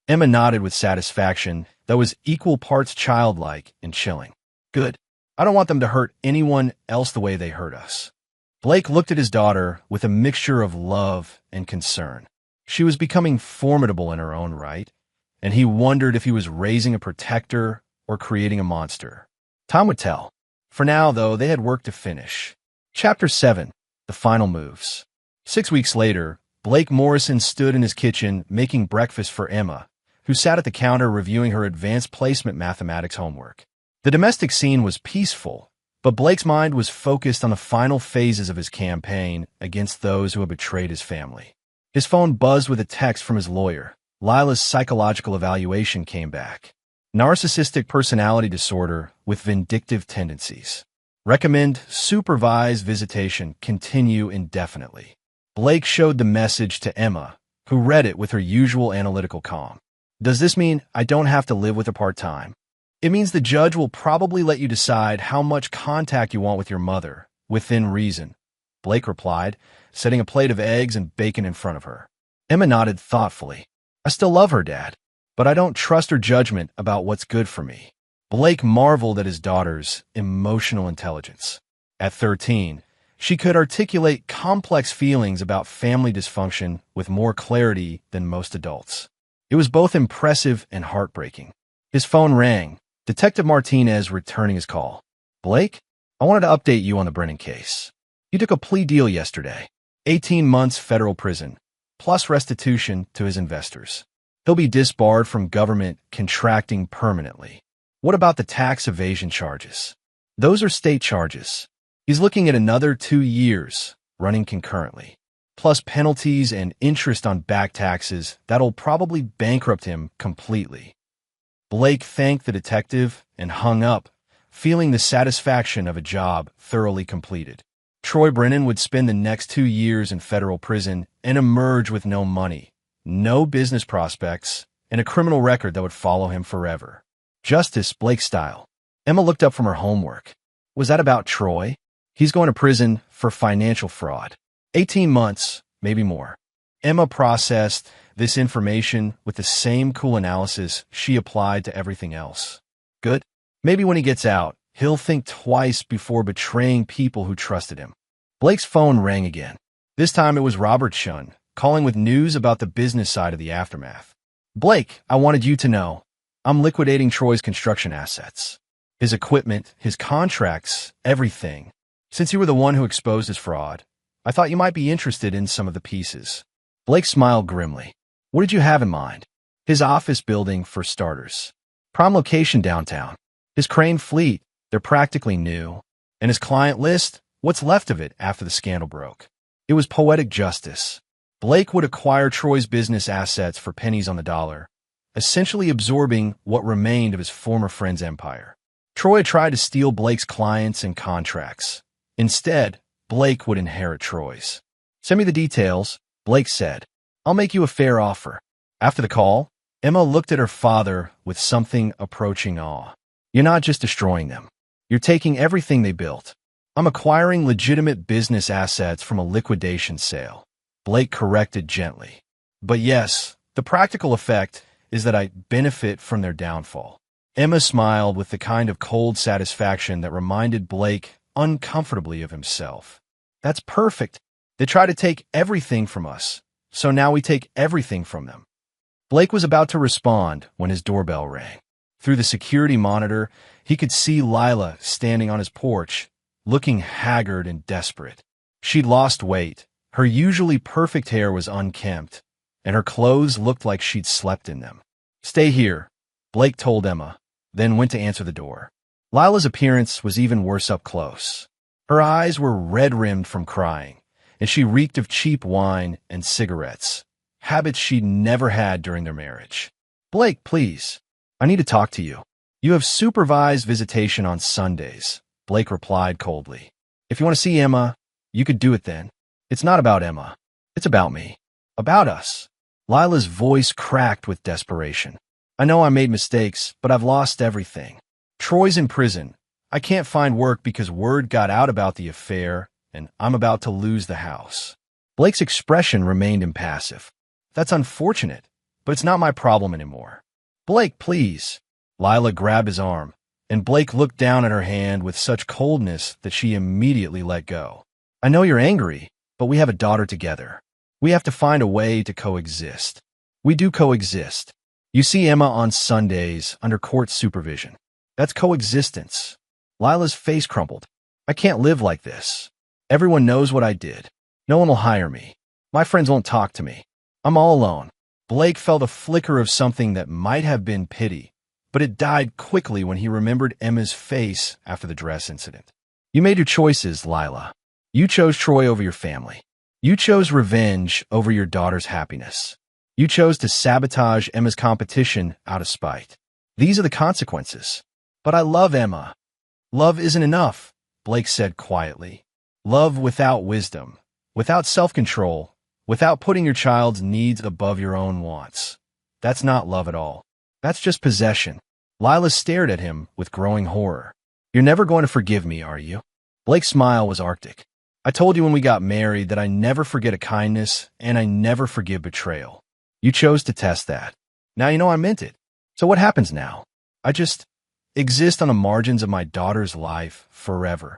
Emma nodded with satisfaction that was equal parts childlike and chilling. Good. I don't want them to hurt anyone else the way they hurt us. Blake looked at his daughter with a mixture of love and concern. She was becoming formidable in her own right, and he wondered if he was raising a protector or creating a monster. Time would tell. For now, though, they had work to finish. Chapter 7. The Final Moves. 6 weeks later, Blake Morrison stood in his kitchen making breakfast for Emma, who sat at the counter reviewing her advanced placement mathematics homework. The domestic scene was peaceful, but Blake's mind was focused on the final phases of his campaign against those who had betrayed his family. His phone buzzed with a text from his lawyer. Lila's psychological evaluation came back. Narcissistic personality disorder with vindictive tendencies. Recommend supervised visitation continue indefinitely. Blake showed the message to Emma, who read it with her usual analytical calm. Does this mean I don't have to live with her part-time? It means the judge will probably let you decide how much contact you want with your mother, within reason, Blake replied, setting a plate of eggs and bacon in front of her. Emma nodded thoughtfully. I still love her, Dad, but I don't trust her judgment about what's good for me. Blake marveled at his daughter's emotional intelligence. At 13, she could articulate complex feelings about family dysfunction with more clarity than most adults. It was both impressive and heartbreaking. His phone rang. Detective Martinez returning his call. Blake, I wanted to update you on the Brennan case. You took a plea deal yesterday. 18 months federal prison, plus restitution to his investors. He'll be disbarred from government contracting permanently. What about the tax evasion charges? Those are state charges. He's looking at another 2 years, running concurrently, plus penalties and interest on back taxes that'll probably bankrupt him completely. Blake thanked the detective and hung up, feeling the satisfaction of a job thoroughly completed. Troy Brennan would spend the next 2 years in federal prison and emerge with no money, no business prospects, and a criminal record that would follow him forever. Justice, Blake style. Emma looked up from her homework. Was that about Troy? He's going to prison for financial fraud. 18 months, maybe more. Emma processed this information with the same cool analysis she applied to everything else. Good. Maybe when he gets out, he'll think twice before betraying people who trusted him. Blake's phone rang again. This time it was Robert Shun, calling with news about the business side of the aftermath. Blake, I wanted you to know, I'm liquidating Troy's construction assets. His equipment, his contracts, everything. Since you were the one who exposed his fraud, I thought you might be interested in some of the pieces. Blake smiled grimly. What did you have in mind? His office building, for starters. Prime location downtown. His crane fleet, they're practically new. And his client list, what's left of it after the scandal broke. It was poetic justice. Blake would acquire Troy's business assets for pennies on the dollar, essentially absorbing what remained of his former friend's empire. Troy had tried to steal Blake's clients and contracts. Instead, Blake would inherit Troy's. Send me the details, Blake said. I'll make you a fair offer. After the call, Emma looked at her father with something approaching awe. You're not just destroying them. You're taking everything they built. I'm acquiring legitimate business assets from a liquidation sale. Blake corrected gently. But yes, the practical effect is that I benefit from their downfall. Emma smiled with the kind of cold satisfaction that reminded Blake uncomfortably of himself. That's perfect. They try to take everything from us. So now we take everything from them. Blake was about to respond when his doorbell rang. Through the security monitor, he could see Lila standing on his porch, looking haggard and desperate. She'd lost weight, her usually perfect hair was unkempt, and her clothes looked like she'd slept in them. Stay here, Blake told Emma, then went to answer the door. Lila's appearance was even worse up close. Her eyes were red-rimmed from crying, and she reeked of cheap wine and cigarettes, habits she'd never had during their marriage. Blake, please. I need to talk to you. You have supervised visitation on Sundays, Blake replied coldly. If you want to see Emma, you could do it then. It's not about Emma. It's about me. About us. Lila's voice cracked with desperation. I know I made mistakes, but I've lost everything. Troy's in prison. I can't find work because word got out about the affair, and I'm about to lose the house. Blake's expression remained impassive. That's unfortunate, but it's not my problem anymore. Blake, please. Lila grabbed his arm, and Blake looked down at her hand with such coldness that she immediately let go. I know you're angry, but we have a daughter together. We have to find a way to coexist. We do coexist. You see Emma on Sundays under court supervision. That's coexistence. Lila's face crumpled. I can't live like this. Everyone knows what I did. No one will hire me. My friends won't talk to me. I'm all alone. Blake felt a flicker of something that might have been pity, but it died quickly when he remembered Emma's face after the dress incident. You made your choices, Lila. You chose Troy over your family. You chose revenge over your daughter's happiness. You chose to sabotage Emma's competition out of spite. These are the consequences. But I love Emma. Love isn't enough, Blake said quietly. Love without wisdom, without self-control, without putting your child's needs above your own wants. That's not love at all. That's just possession. Lila stared at him with growing horror. You're never going to forgive me, are you? Blake's smile was arctic. I told you when we got married that I never forget a kindness and I never forgive betrayal. You chose to test that. Now you know I meant it. So what happens now? I just exist on the margins of my daughter's life forever.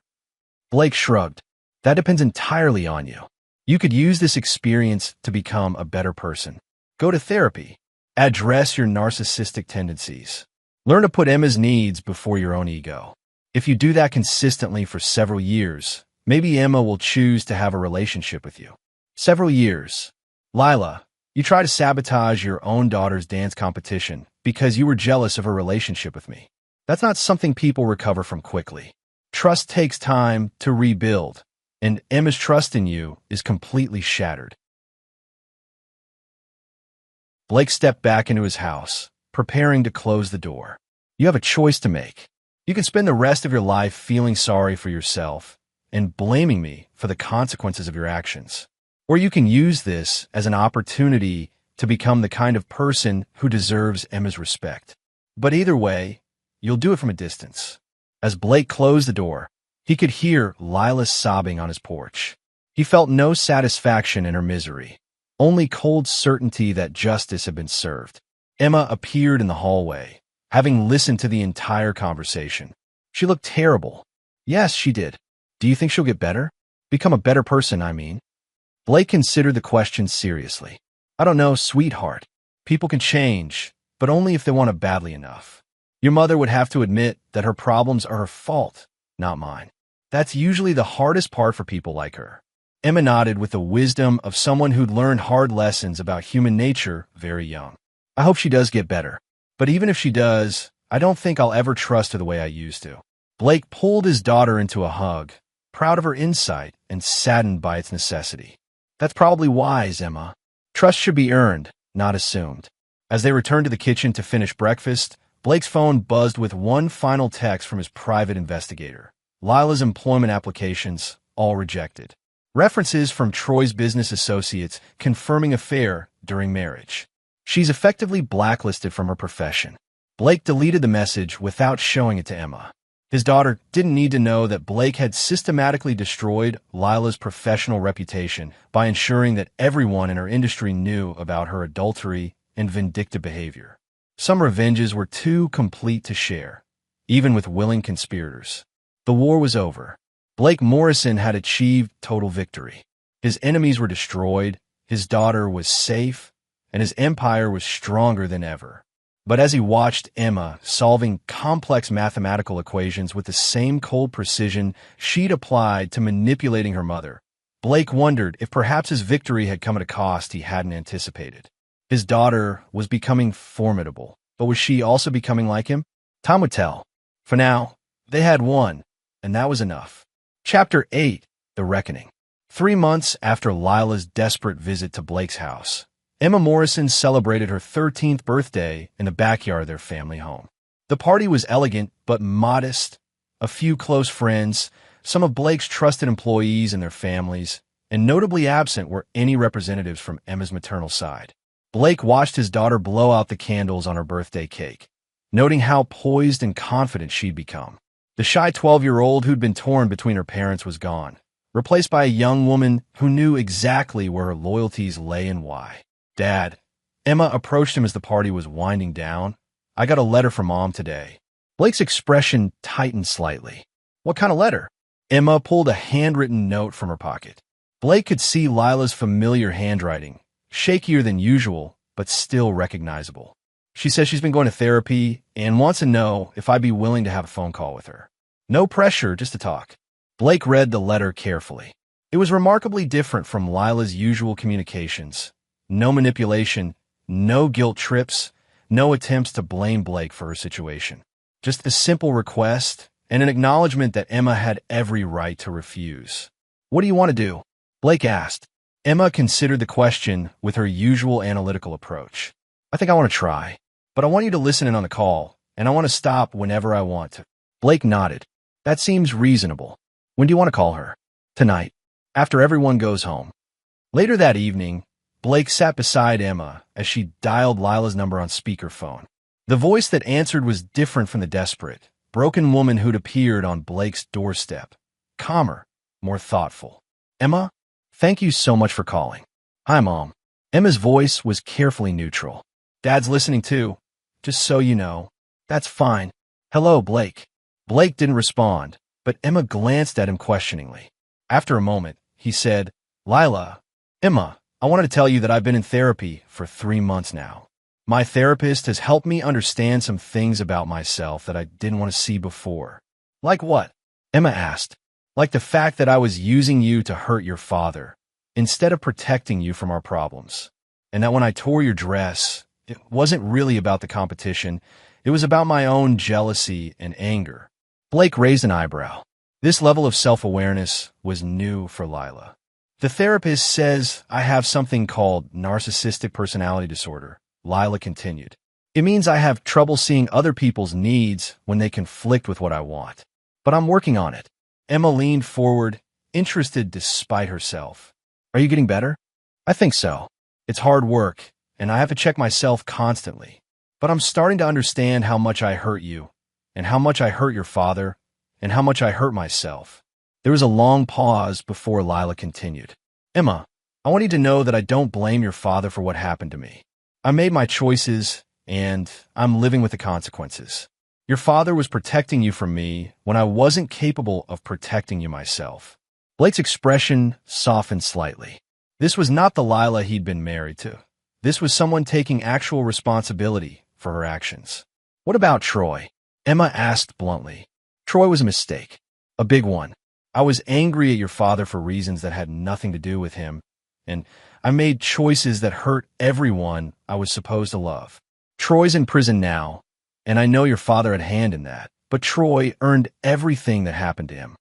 Blake shrugged. That depends entirely on you. You could use this experience to become a better person. Go to therapy. Address your narcissistic tendencies. Learn to put Emma's needs before your own ego. If you do that consistently for several years, maybe Emma will choose to have a relationship with you. Several years. Lila, you try to sabotage your own daughter's dance competition because you were jealous of her relationship with me. That's not something people recover from quickly. Trust takes time to rebuild, and Emma's trust in you is completely shattered. Blake stepped back into his house, preparing to close the door. You have a choice to make. You can spend the rest of your life feeling sorry for yourself and blaming me for the consequences of your actions. Or you can use this as an opportunity to become the kind of person who deserves Emma's respect. But either way, you'll do it from a distance. As Blake closed the door, he could hear Lila sobbing on his porch. He felt no satisfaction in her misery, only cold certainty that justice had been served. Emma appeared in the hallway, having listened to the entire conversation. She looked terrible. Yes, she did. Do you think she'll get better? Become a better person, I mean. Blake considered the question seriously. I don't know, sweetheart. People can change, but only if they want it badly enough. Your mother would have to admit that her problems are her fault, not mine. That's usually the hardest part for people like her. Emma nodded with the wisdom of someone who'd learned hard lessons about human nature very young. I hope she does get better. But even if she does, I don't think I'll ever trust her the way I used to. Blake pulled his daughter into a hug, proud of her insight and saddened by its necessity. That's probably wise, Emma. Trust should be earned, not assumed. As they returned to the kitchen to finish breakfast, Blake's phone buzzed with one final text from his private investigator. Lila's employment applications, all rejected. References from Troy's business associates confirming affair during marriage. She's effectively blacklisted from her profession. Blake deleted the message without showing it to Emma. His daughter didn't need to know that Blake had systematically destroyed Lila's professional reputation by ensuring that everyone in her industry knew about her adultery and vindictive behavior. Some revenges were too complete to share, even with willing conspirators. The war was over. Blake Morrison had achieved total victory. His enemies were destroyed, his daughter was safe, and his empire was stronger than ever. But as he watched Emma solving complex mathematical equations with the same cold precision she'd applied to manipulating her mother, Blake wondered if perhaps his victory had come at a cost he hadn't anticipated. His daughter was becoming formidable, but was she also becoming like him? Time would tell. For now, they had won, and that was enough. Chapter 8, The Reckoning. 3 months after Lila's desperate visit to Blake's house, Emma Morrison celebrated her 13th birthday in the backyard of their family home. The party was elegant but modest, a few close friends, some of Blake's trusted employees and their families, and notably absent were any representatives from Emma's maternal side. Blake watched his daughter blow out the candles on her birthday cake, noting how poised and confident she'd become. The shy 12-year-old who'd been torn between her parents was gone, replaced by a young woman who knew exactly where her loyalties lay and why. Dad, Emma approached him as the party was winding down. I got a letter from Mom today. Blake's expression tightened slightly. What kind of letter? Emma pulled a handwritten note from her pocket. Blake could see Lila's familiar handwriting, shakier than usual, but still recognizable. She says she's been going to therapy and wants to know if I'd be willing to have a phone call with her. No pressure, just to talk. Blake read the letter carefully. It was remarkably different from Lila's usual communications. No manipulation, no guilt trips, no attempts to blame Blake for her situation. Just a simple request and an acknowledgement that Emma had every right to refuse. What do you want to do? Blake asked. Emma considered the question with her usual analytical approach. I think I want to try, but I want you to listen in on the call, and I want to stop whenever I want to. Blake nodded. That seems reasonable. When do you want to call her? Tonight, after everyone goes home. Later that evening, Blake sat beside Emma as she dialed Lila's number on speakerphone. The voice that answered was different from the desperate, broken woman who'd appeared on Blake's doorstep. Calmer, more thoughtful. Emma? Thank you so much for calling. Hi, Mom. Emma's voice was carefully neutral. Dad's listening too. Just so you know. That's fine. Hello, Blake. Blake didn't respond, but Emma glanced at him questioningly. After a moment, he said, Lila, Emma, I wanted to tell you that I've been in therapy for 3 months now. My therapist has helped me understand some things about myself that I didn't want to see before. Like what? Emma asked. Like the fact that I was using you to hurt your father, instead of protecting you from our problems. And that when I tore your dress, it wasn't really about the competition, it was about my own jealousy and anger. Blake raised an eyebrow. This level of self-awareness was new for Lila. The therapist says I have something called narcissistic personality disorder, Lila continued. It means I have trouble seeing other people's needs when they conflict with what I want. But I'm working on it. Emma leaned forward, interested despite herself. Are you getting better? I think so. It's hard work, and I have to check myself constantly. But I'm starting to understand how much I hurt you, and how much I hurt your father, and how much I hurt myself. There was a long pause before Lila continued. Emma, I want you to know that I don't blame your father for what happened to me. I made my choices, and I'm living with the consequences. Your father was protecting you from me when I wasn't capable of protecting you myself. Blake's expression softened slightly. This was not the Lila he'd been married to. This was someone taking actual responsibility for her actions. What about Troy? Emma asked bluntly. Troy was a mistake. A big one. I was angry at your father for reasons that had nothing to do with him, and I made choices that hurt everyone I was supposed to love. Troy's in prison now, and I know your father had a hand in that, but Troy earned everything that happened to him.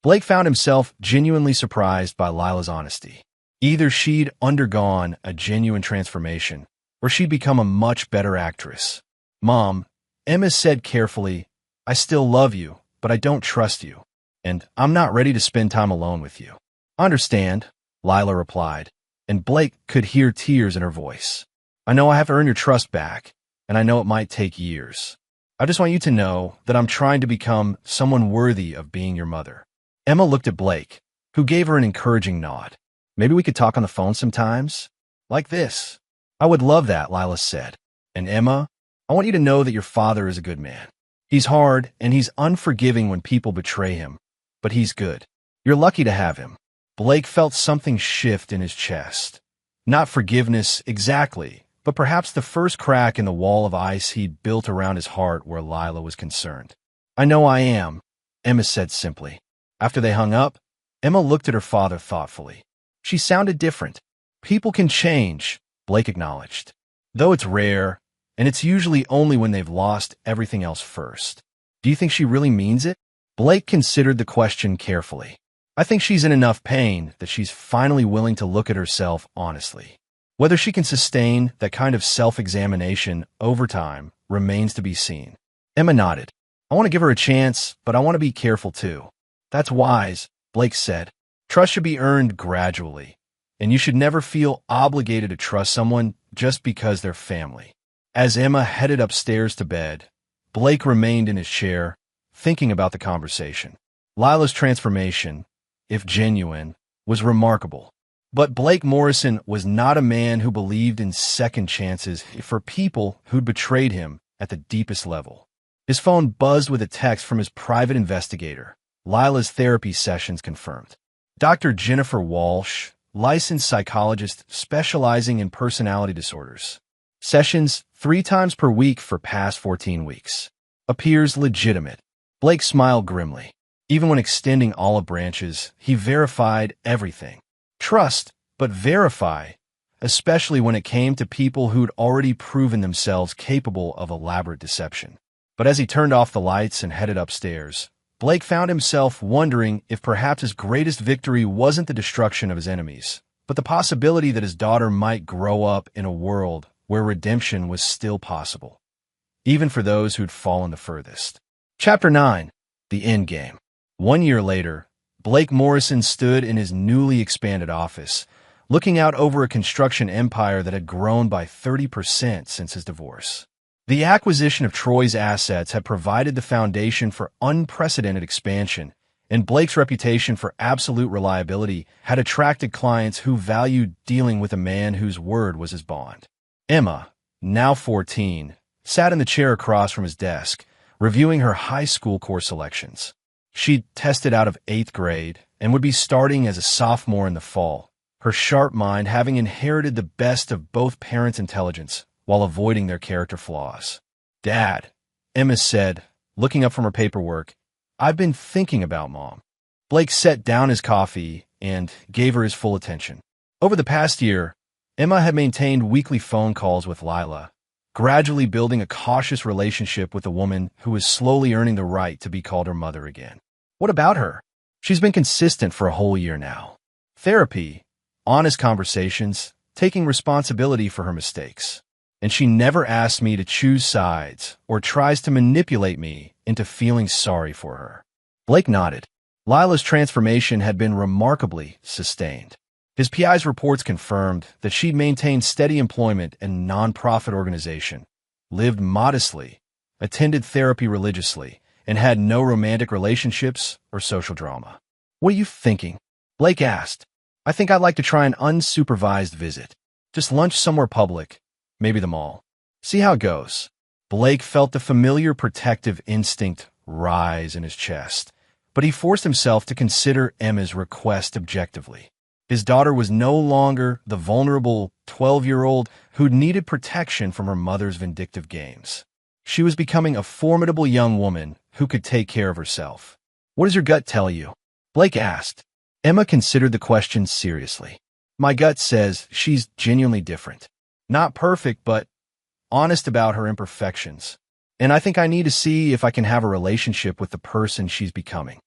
Blake found himself genuinely surprised by Lila's honesty. Either she'd undergone a genuine transformation, or she'd become a much better actress. Mom, Emma said carefully, I still love you, but I don't trust you, and I'm not ready to spend time alone with you. Understand, Lila replied, and Blake could hear tears in her voice. I know I have to earn your trust back, and I know it might take years. I just want you to know that I'm trying to become someone worthy of being your mother. Emma looked at Blake, who gave her an encouraging nod. Maybe we could talk on the phone sometimes? Like this. I would love that, Lila said. And Emma, I want you to know that your father is a good man. He's hard, and he's unforgiving when people betray him, but he's good. You're lucky to have him. Blake felt something shift in his chest. Not forgiveness exactly, but perhaps the first crack in the wall of ice he'd built around his heart where Lila was concerned. I know I am, Emma said simply. After they hung up, Emma looked at her father thoughtfully. She sounded different. People can change, Blake acknowledged. Though it's rare, and it's usually only when they've lost everything else first. Do you think she really means it? Blake considered the question carefully. I think she's in enough pain that she's finally willing to look at herself honestly. Whether she can sustain that kind of self-examination over time remains to be seen. Emma nodded. I want to give her a chance, but I want to be careful too. That's wise, Blake said. Trust should be earned gradually, and you should never feel obligated to trust someone just because they're family. As Emma headed upstairs to bed, Blake remained in his chair, thinking about the conversation. Lila's transformation, if genuine, was remarkable. But Blake Morrison was not a man who believed in second chances for people who'd betrayed him at the deepest level. His phone buzzed with a text from his private investigator. Lila's therapy sessions confirmed. Dr. Jennifer Walsh, licensed psychologist specializing in personality disorders. Sessions 3 times per week for past 14 weeks. Appears legitimate. Blake smiled grimly. Even when extending olive branches, he verified everything. Trust, but verify, especially when it came to people who'd already proven themselves capable of elaborate deception. But as he turned off the lights and headed upstairs, Blake found himself wondering if perhaps his greatest victory wasn't the destruction of his enemies, but the possibility that his daughter might grow up in a world where redemption was still possible, even for those who'd fallen the furthest. Chapter 9. The Endgame. 1 year later, Blake Morrison stood in his newly expanded office, looking out over a construction empire that had grown by 30% since his divorce. The acquisition of Troy's assets had provided the foundation for unprecedented expansion, and Blake's reputation for absolute reliability had attracted clients who valued dealing with a man whose word was his bond. Emma, now 14, sat in the chair across from his desk, reviewing her high school course selections. She'd tested out of 8th grade and would be starting as a sophomore in the fall, her sharp mind having inherited the best of both parents' intelligence while avoiding their character flaws. "Dad," Emma said, looking up from her paperwork, "I've been thinking about Mom." Blake set down his coffee and gave her his full attention. Over the past year, Emma had maintained weekly phone calls with Lila, gradually building a cautious relationship with a woman who was slowly earning the right to be called her mother again. "What about her?" "She's been consistent for a whole year now. Therapy, honest conversations, taking responsibility for her mistakes. And she never asks me to choose sides or tries to manipulate me into feeling sorry for her." Blake nodded. Lila's transformation had been remarkably sustained. His PI's reports confirmed that she'd maintained steady employment in a nonprofit organization, lived modestly, attended therapy religiously, and had no romantic relationships or social drama. "What are you thinking?" Blake asked. "I think I'd like to try an unsupervised visit. Just lunch somewhere public, maybe the mall. See how it goes." Blake felt the familiar protective instinct rise in his chest, but he forced himself to consider Emma's request objectively. His daughter was no longer the vulnerable 12-year-old who needed protection from her mother's vindictive games. She was becoming a formidable young woman who could take care of herself. "What does your gut tell you?" Blake asked. Emma considered the question seriously. "My gut says she's genuinely different. Not perfect, but honest about her imperfections. And I think I need to see if I can have a relationship with the person she's becoming."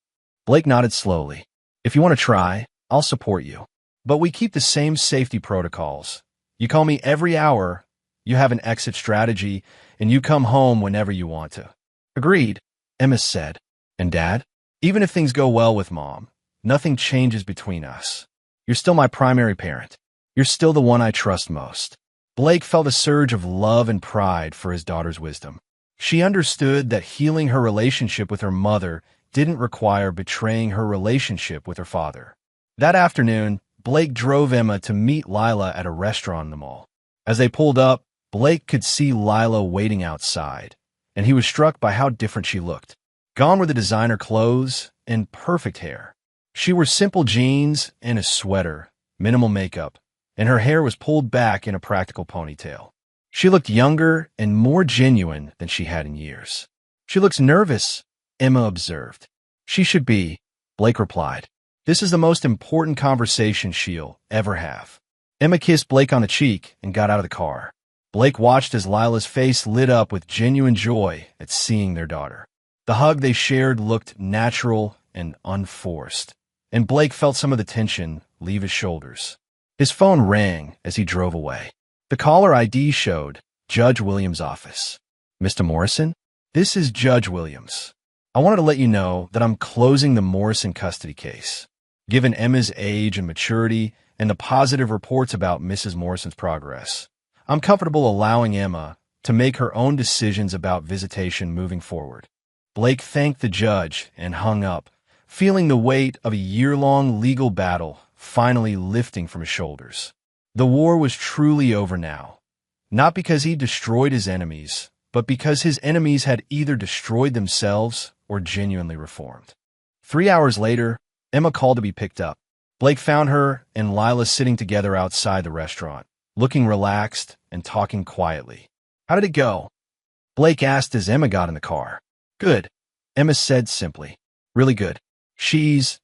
Blake nodded slowly. "If you want to try, I'll support you. But we keep the same safety protocols. You call me every hour, you have an exit strategy, and you come home whenever you want to." "Agreed," Emma said. "And Dad? Even if things go well with Mom, nothing changes between us. You're still my primary parent. You're still the one I trust most." Blake felt a surge of love and pride for his daughter's wisdom. She understood that healing her relationship with her mother didn't require betraying her relationship with her father. That afternoon, Blake drove Emma to meet Lila at a restaurant in the mall. As they pulled up, Blake could see Lila waiting outside, and he was struck by how different she looked. Gone were the designer clothes and perfect hair. She wore simple jeans and a sweater, minimal makeup, and her hair was pulled back in a practical ponytail. She looked younger and more genuine than she had in years. "She looks nervous," Emma observed. "She should be," Blake replied. "This is the most important conversation she'll ever have." Emma kissed Blake on the cheek and got out of the car. Blake watched as Lila's face lit up with genuine joy at seeing their daughter. The hug they shared looked natural and unforced, and Blake felt some of the tension leave his shoulders. His phone rang as he drove away. The caller ID showed Judge Williams' office. "Mr. Morrison, this is Judge Williams. I wanted to let you know that I'm closing the Morrison custody case. Given Emma's age and maturity and the positive reports about Mrs. Morrison's progress, I'm comfortable allowing Emma to make her own decisions about visitation moving forward." Blake thanked the judge and hung up, feeling the weight of a year-long legal battle finally lifting from his shoulders. The war was truly over now, not because he destroyed his enemies, but because his enemies had either destroyed themselves or genuinely reformed. 3 hours later, Emma called to be picked up. Blake found her and Lila sitting together outside the restaurant, looking relaxed and talking quietly. "How did it go?" Blake asked as Emma got in the car. "Good," Emma said simply. "Really good. She's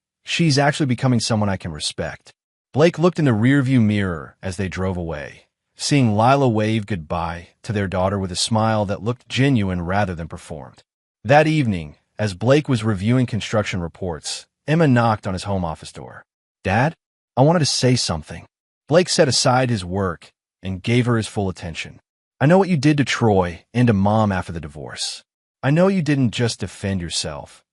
actually becoming someone I can respect." Blake looked in the rearview mirror as they drove away, seeing Lila wave goodbye to their daughter with a smile that looked genuine rather than performed. That evening, as Blake was reviewing construction reports, Emma knocked on his home office door. "Dad, I wanted to say something." Blake set aside his work and gave her his full attention. I know what you did to Troy and to Mom after the divorce. I know you didn't just defend yourself.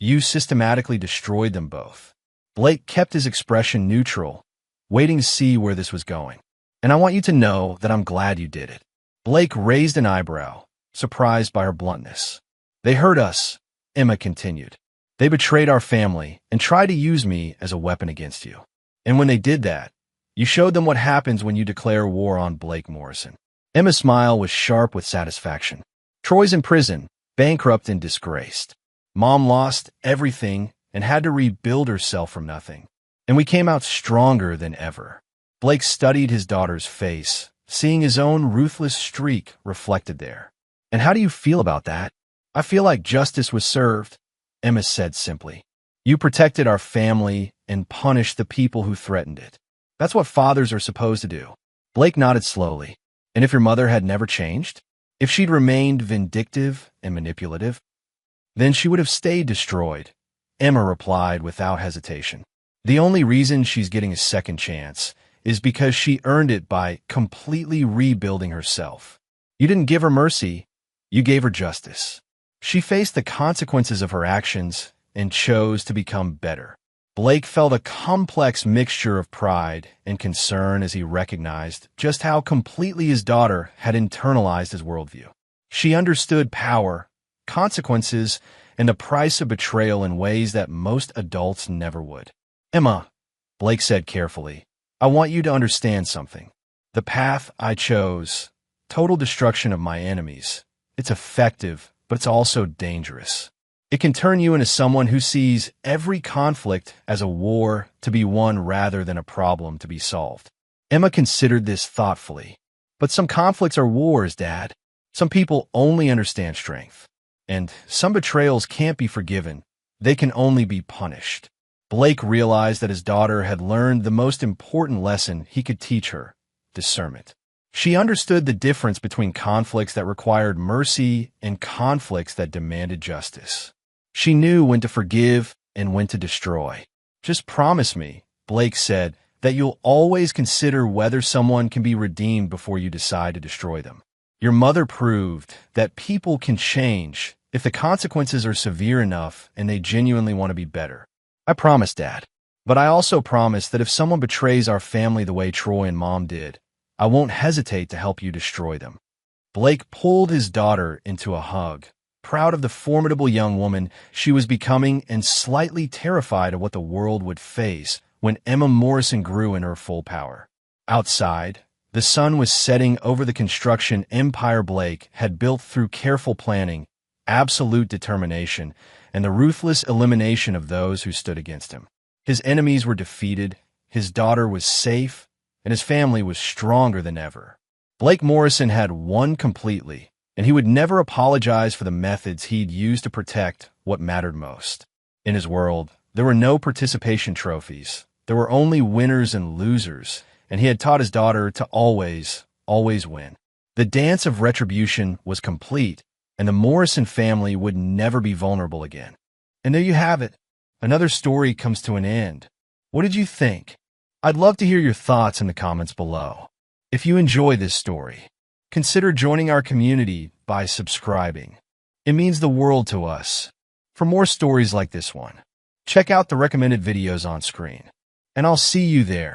You systematically destroyed them both. Blake kept his expression neutral, waiting to see where this was going. And I want you to know that I'm glad you did it. Blake raised an eyebrow, surprised by her bluntness. They hurt us, Emma continued. They betrayed our family and tried to use me as a weapon against you. And when they did that, you showed them what happens when you declare war on Blake Morrison. Emma's smile was sharp with satisfaction. Troy's in prison, bankrupt and disgraced. Mom lost everything and had to rebuild herself from nothing. And we came out stronger than ever. Blake studied his daughter's face, seeing his own ruthless streak reflected there. And how do you feel about that? I feel like justice was served, Emma said simply. You protected our family and punished the people who threatened it. That's what fathers are supposed to do. Blake nodded slowly. And if your mother had never changed? If she'd remained vindictive and manipulative? Then she would have stayed destroyed, Emma replied without hesitation. The only reason she's getting a second chance is because she earned it by completely rebuilding herself. You didn't give her mercy, you gave her justice. She faced the consequences of her actions and chose to become better. Blake felt a complex mixture of pride and concern as he recognized just how completely his daughter had internalized his worldview. She understood power, consequences, and the price of betrayal in ways that most adults never would. Emma, Blake said carefully, I want you to understand something. The path I chose, total destruction of my enemies, it's effective, but it's also dangerous. It can turn you into someone who sees every conflict as a war to be won rather than a problem to be solved. Emma considered this thoughtfully. But some conflicts are wars, Dad. Some people only understand strength. And some betrayals can't be forgiven. They can only be punished. Blake realized that his daughter had learned the most important lesson he could teach her, discernment. She understood the difference between conflicts that required mercy and conflicts that demanded justice. She knew when to forgive and when to destroy. Just promise me, Blake said, that you'll always consider whether someone can be redeemed before you decide to destroy them. Your mother proved that people can change if the consequences are severe enough and they genuinely want to be better. I promise, Dad. But I also promise that if someone betrays our family the way Troy and Mom did, I won't hesitate to help you destroy them. Blake pulled his daughter into a hug, proud of the formidable young woman she was becoming and slightly terrified of what the world would face when Emma Morrison grew in her full power. Outside, the sun was setting over the construction empire Blake had built through careful planning, absolute determination, and the ruthless elimination of those who stood against him. His enemies were defeated, his daughter was safe, and his family was stronger than ever. Blake Morrison had won completely, and he would never apologize for the methods he'd used to protect what mattered most. In his world, there were no participation trophies. There were only winners and losers, and he had taught his daughter to always win. The dance of retribution was complete, and the Morrison family would never be vulnerable again. And there you have it. Another story comes to an end. What did you think? I'd love to hear your thoughts in the comments below. If you enjoy this story, consider joining our community by subscribing. It means the world to us. For more stories like this one, check out the recommended videos on screen. And I'll see you there.